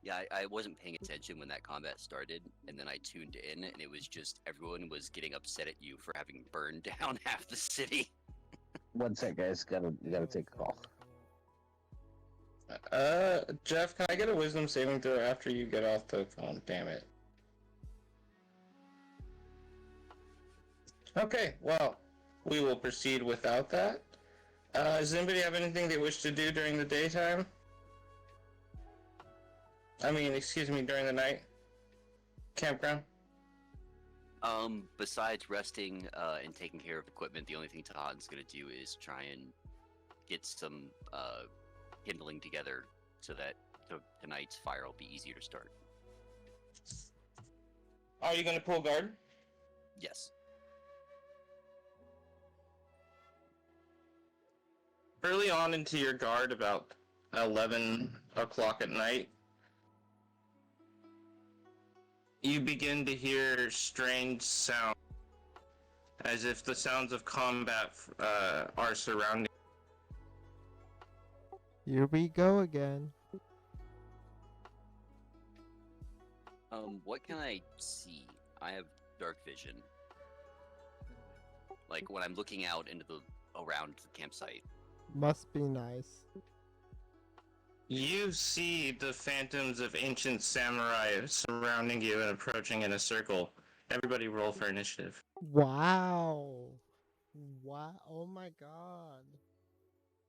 Yeah, I wasn't paying attention when that combat started, and then I tuned in, and it was just everyone was getting upset at you for having burned down half the city. 1 sec, guys. Gotta take a call. Jeff, can I get a wisdom saving throw after you get off the phone? Damn it. Okay, well, we will proceed without that. Does anybody have anything they wish to do during the daytime? Excuse me, during the night? Campground? Besides resting and taking care of equipment, the only thing Todd's gonna do is try and get some kindling together so that tonight's fire will be easier to start. Are you gonna pull guard? Yes. Early on into your guard, about 11 o'clock at night, you begin to hear strange sounds, as if the sounds of combat are surrounding. Here we go again. What can I see? I have dark vision. Like when I'm looking out into around the campsite. Must be nice. You see the phantoms of ancient samurai surrounding you and approaching in a circle. Everybody roll for initiative. Wow. Wow. Oh my god.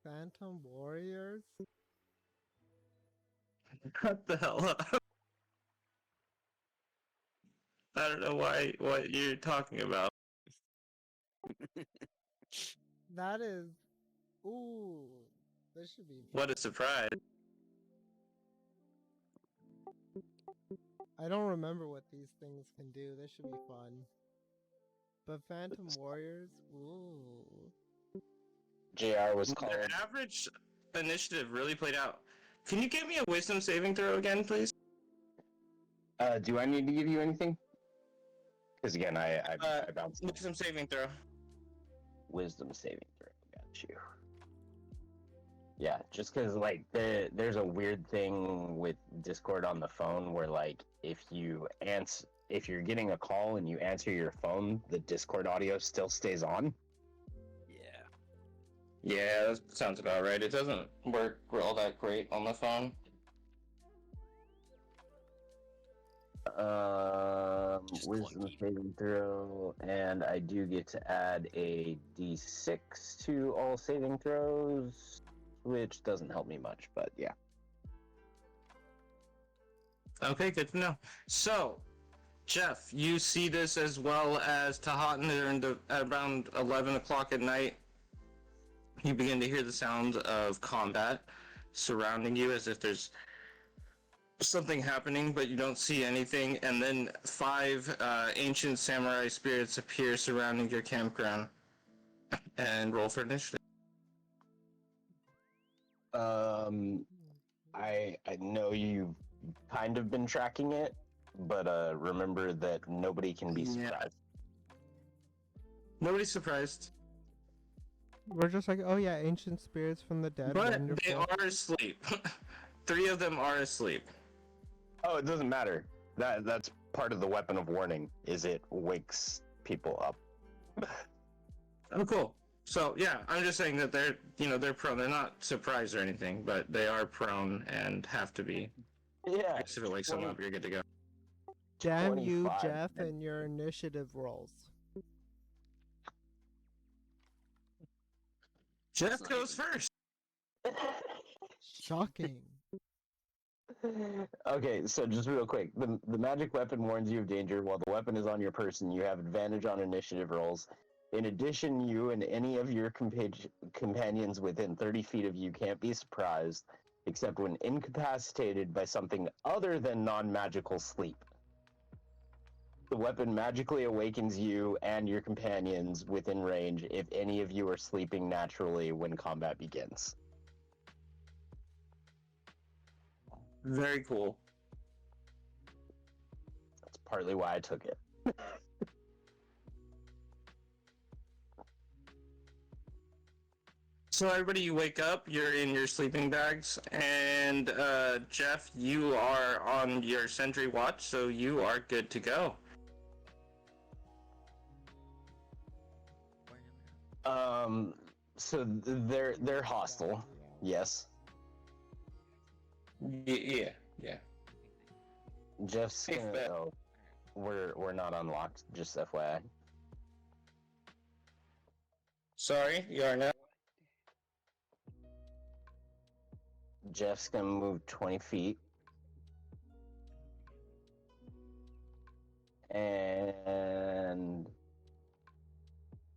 Phantom Warriors? What the hell? I don't know what you're talking about. That is. Ooh. This should be. What a surprise. I don't remember what these things can do. This should be fun. But Phantom Warriors? Ooh. JR was calling. The average initiative really played out. Can you give me a wisdom saving throw again, please? Do I need to give you anything? Because again, I bounced. Wisdom saving throw. Wisdom saving throw. Got you. Yeah, just because like there's a weird thing with Discord on the phone where like if you're getting a call and you answer your phone, the Discord audio still stays on. Yeah. Yeah, that sounds about right. It doesn't work all that great on the phone. Just Wisdom clunky. saving throw, and I do get to add a D6 to all saving throws, which doesn't help me much, but yeah. Okay, good to know. So, Jeff, you see this as well as Tahatn around 11 o'clock at night. You begin to hear the sound of combat surrounding you as if there's something happening, but you don't see anything. And then 5 ancient samurai spirits appear surrounding your campground. And roll for initiative. I know you've kind of been tracking it, but remember that nobody can be Yeah. surprised. Nobody's surprised. We're just like, oh yeah, ancient spirits from the dead. But Wonderful. they are asleep. 3 of them are asleep. Oh, it doesn't matter. That's part of the weapon of warning. Is it wakes people up. Oh, cool. So yeah, I'm just saying that they're prone. They're not surprised or anything, but they are prone and have to be. Yeah. I guess if it wakes them up, you're good to go. Damn you, 25. Jeff, and your initiative rolls. Jeff not goes even- first. Shocking. Okay, so just real quick, the magic weapon warns you of danger. While the weapon is on your person, you have advantage on initiative rolls. In addition, you and any of your companions within 30 feet of you can't be surprised, except when incapacitated by something other than non-magical sleep. The weapon magically awakens you and your companions within range if any of you are sleeping naturally when combat begins. Very cool. That's partly why I took it. So everybody, you wake up, you're in your sleeping bags, and Jeff, you are on your sentry watch, so you are good to go. So they're hostile. Yes. Yeah. Jeff's Safe gonna. bet. Oh, we're not unlocked. Just FYI. Sorry, you are now. Jeff's gonna move 20 feet. And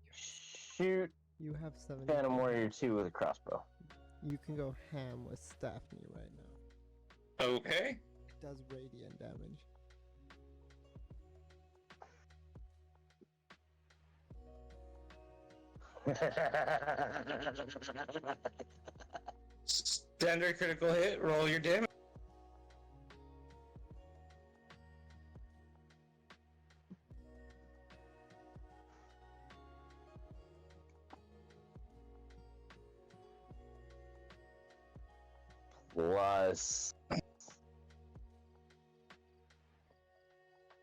shoot You have 70. Phantom Warrior 2 with a crossbow. You can go ham with Stephanie right now. Okay. It does radiant damage. Standard critical hit, roll your damage.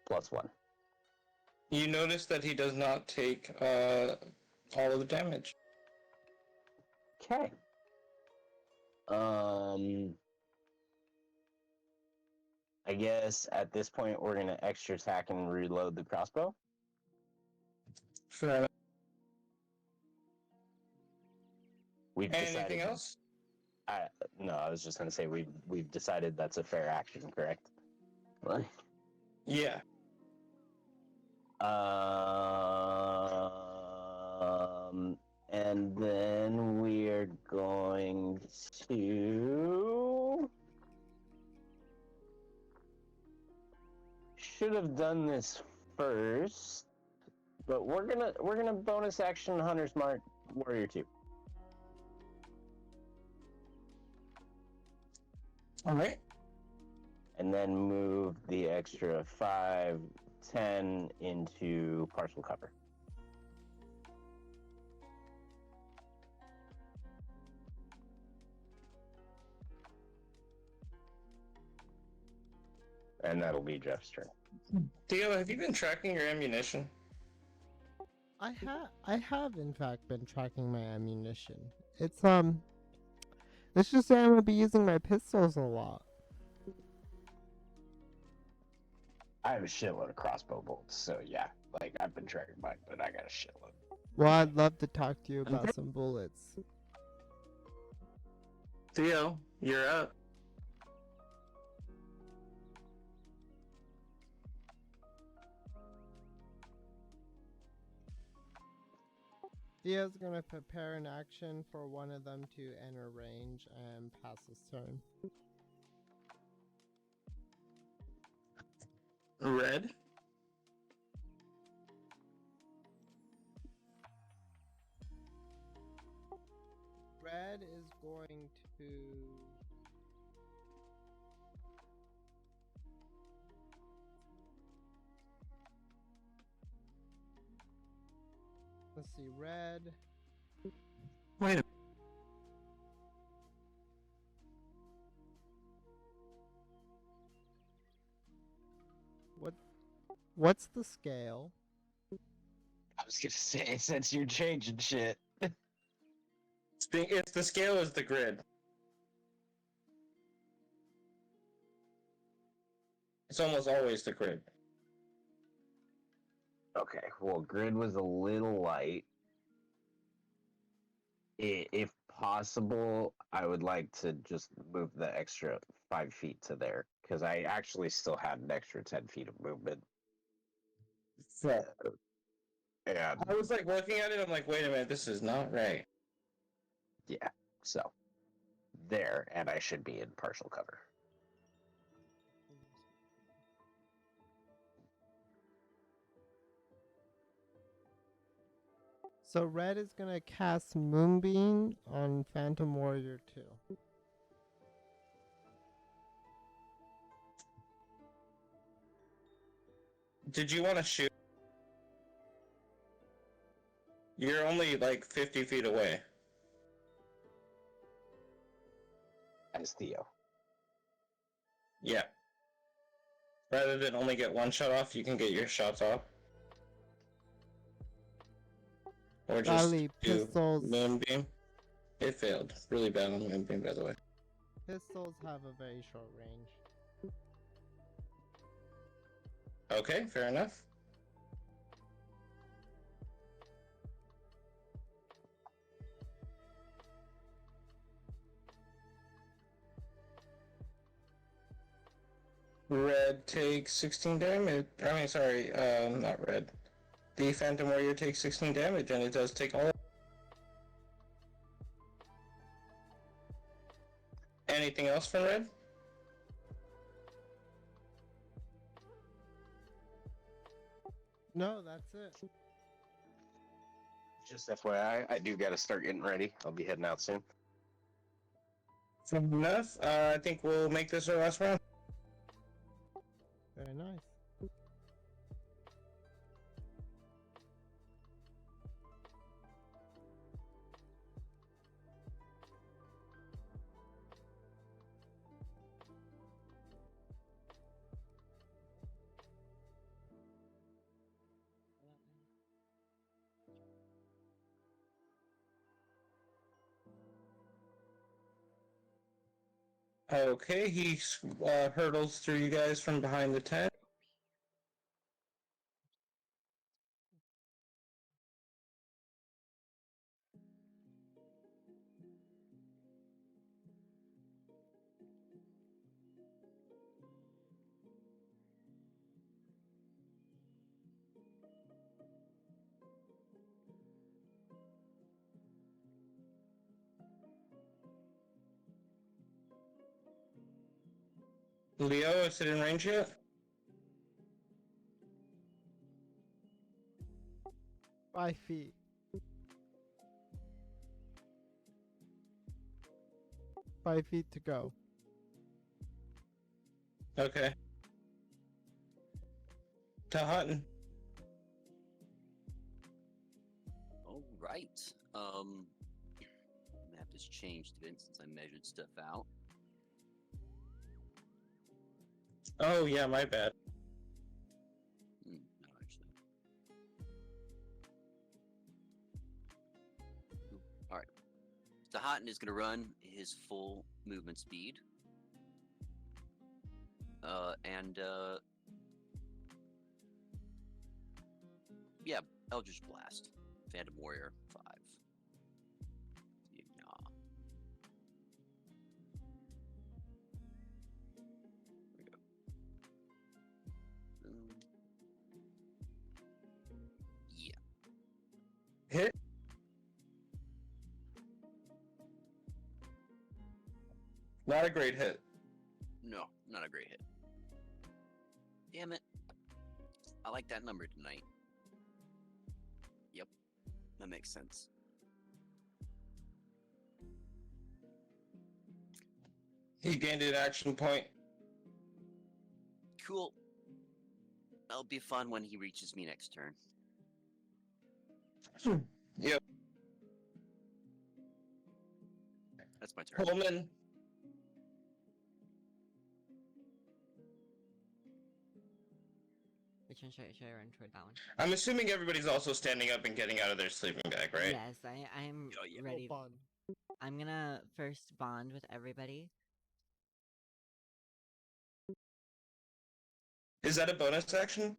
plus 1. You notice that he does not take all of the damage. Okay. I guess at this point we're gonna extra attack and reload the crossbow. Fair enough. We've Anything decided. else? No, I was just gonna say we've decided that's a fair action, correct? What? Yeah. And then we're going to. Should have done this first, but we're gonna bonus action Hunter's Mark Warrior 2. All right. And then move the extra 5, 10 into partial cover. And that'll be Jeff's turn. Theo, have you been tracking your ammunition? I have in fact been tracking my ammunition. It's just that I'm gonna be using my pistols a lot. I have a shitload of crossbow bolts, so yeah, like I've been tracking mine, but I got a shitload. Well, I'd love to talk to you about some bullets. Theo, you're up. Theo's gonna prepare an action for one of them to enter range and pass his turn. Red. Red is going to. Let's see, red. Wait a What's the scale? I was gonna say, since you're changing shit. It's the scale is the grid. It's almost always the grid. Okay, well, grid was a little light. If possible, I would like to just move the extra 5 feet to there, because I actually still had an extra 10 feet of movement. Yeah. Yeah, I was like looking at it, I'm like, wait a minute, this is not right. yeah, so there, and I should be in partial cover. So red is gonna cast Moonbeam on Phantom Warrior 2. Did you want to shoot? You're only like 50 feet away. as Theo. Yeah. Rather than only get one shot off, you can get your shots off. Or just Golly, do pistols. Moonbeam. It failed. Really bad on Moonbeam, by the way. Pistols have a very short range. Okay, fair enough. Red takes 16 damage. I mean, sorry, not red. The Phantom Warrior takes 16 damage, and it does take all. Anything else for red? No, that's it. Just FYI, I do got to start getting ready. I'll be heading out soon. Fair enough. I think we'll make this our last round. Very nice. Okay, he hurdles through you guys from behind the tent. Leo, is it in range yet? 5 feet. Five feet to go. Okay. To Hutton. All right. Map has changed a bit since I measured stuff out. Oh, yeah, my bad. No, actually. All right. Tahattan is going to run his full movement speed. Yeah, Eldritch Blast. Phantom Warrior 5. Yeah. There we go. Yeah. Hit. Not a great hit. No, not a great hit. Damn it. I like that number tonight. Yep, that makes sense. He gained an action point. Cool. That'll be fun when he reaches me next turn. Yep. That's my turn. Pullman. Which one should I run toward that one? I'm assuming everybody's also standing up and getting out of their sleeping bag, right? Yes, I'm Oh, yeah. ready. Fun. I'm gonna first bond with everybody. Is that a bonus action?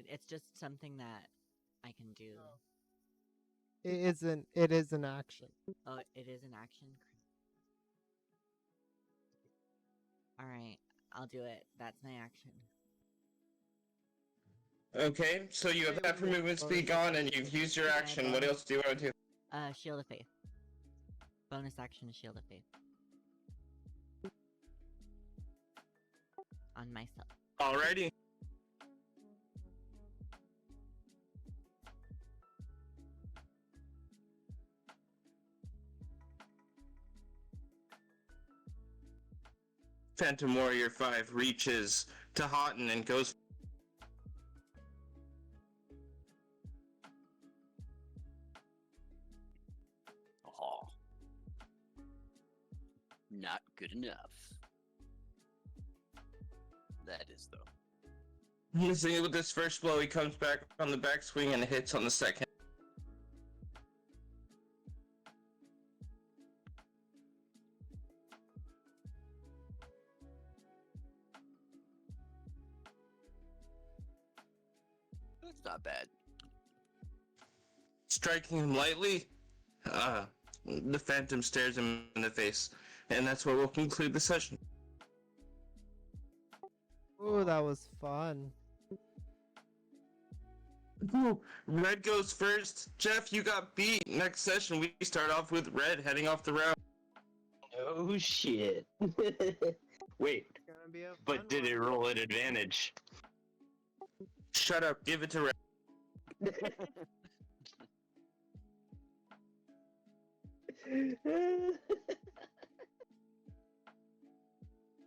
It's just something that I can do. It isn't. It is an action. Oh, it is an action. All right, I'll do it. That's my action. Okay, so you have half your movement speed gone and you've used your action. What else do you want to do? Shield of Faith. Bonus action, Shield of Faith. On myself. Alrighty. Phantom Warrior 5 reaches to Houghton and goes. Oh. not good enough. That is, though. Missing it with this first blow, he comes back on the backswing and hits on the second. That's not bad. Striking him lightly, the Phantom stares him in the face, and that's where we'll conclude the session. Ooh, that was fun. Ooh, Red goes first. Jeff, you got beat. Next session, we start off with Red heading off the round. Oh shit. Wait, It's gonna be a fun but did one. it roll an advantage? Shut up, give it to Red.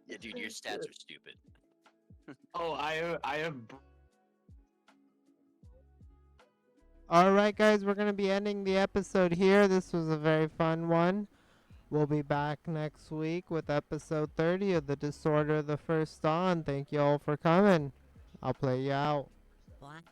Yeah, dude, your stats are stupid. Oh, I have. All right, guys, we're gonna be ending the episode here. This was a very fun one. We'll be back next week with episode 30 of The Disorder of the First Dawn. Thank you all for coming. I'll play you out. Black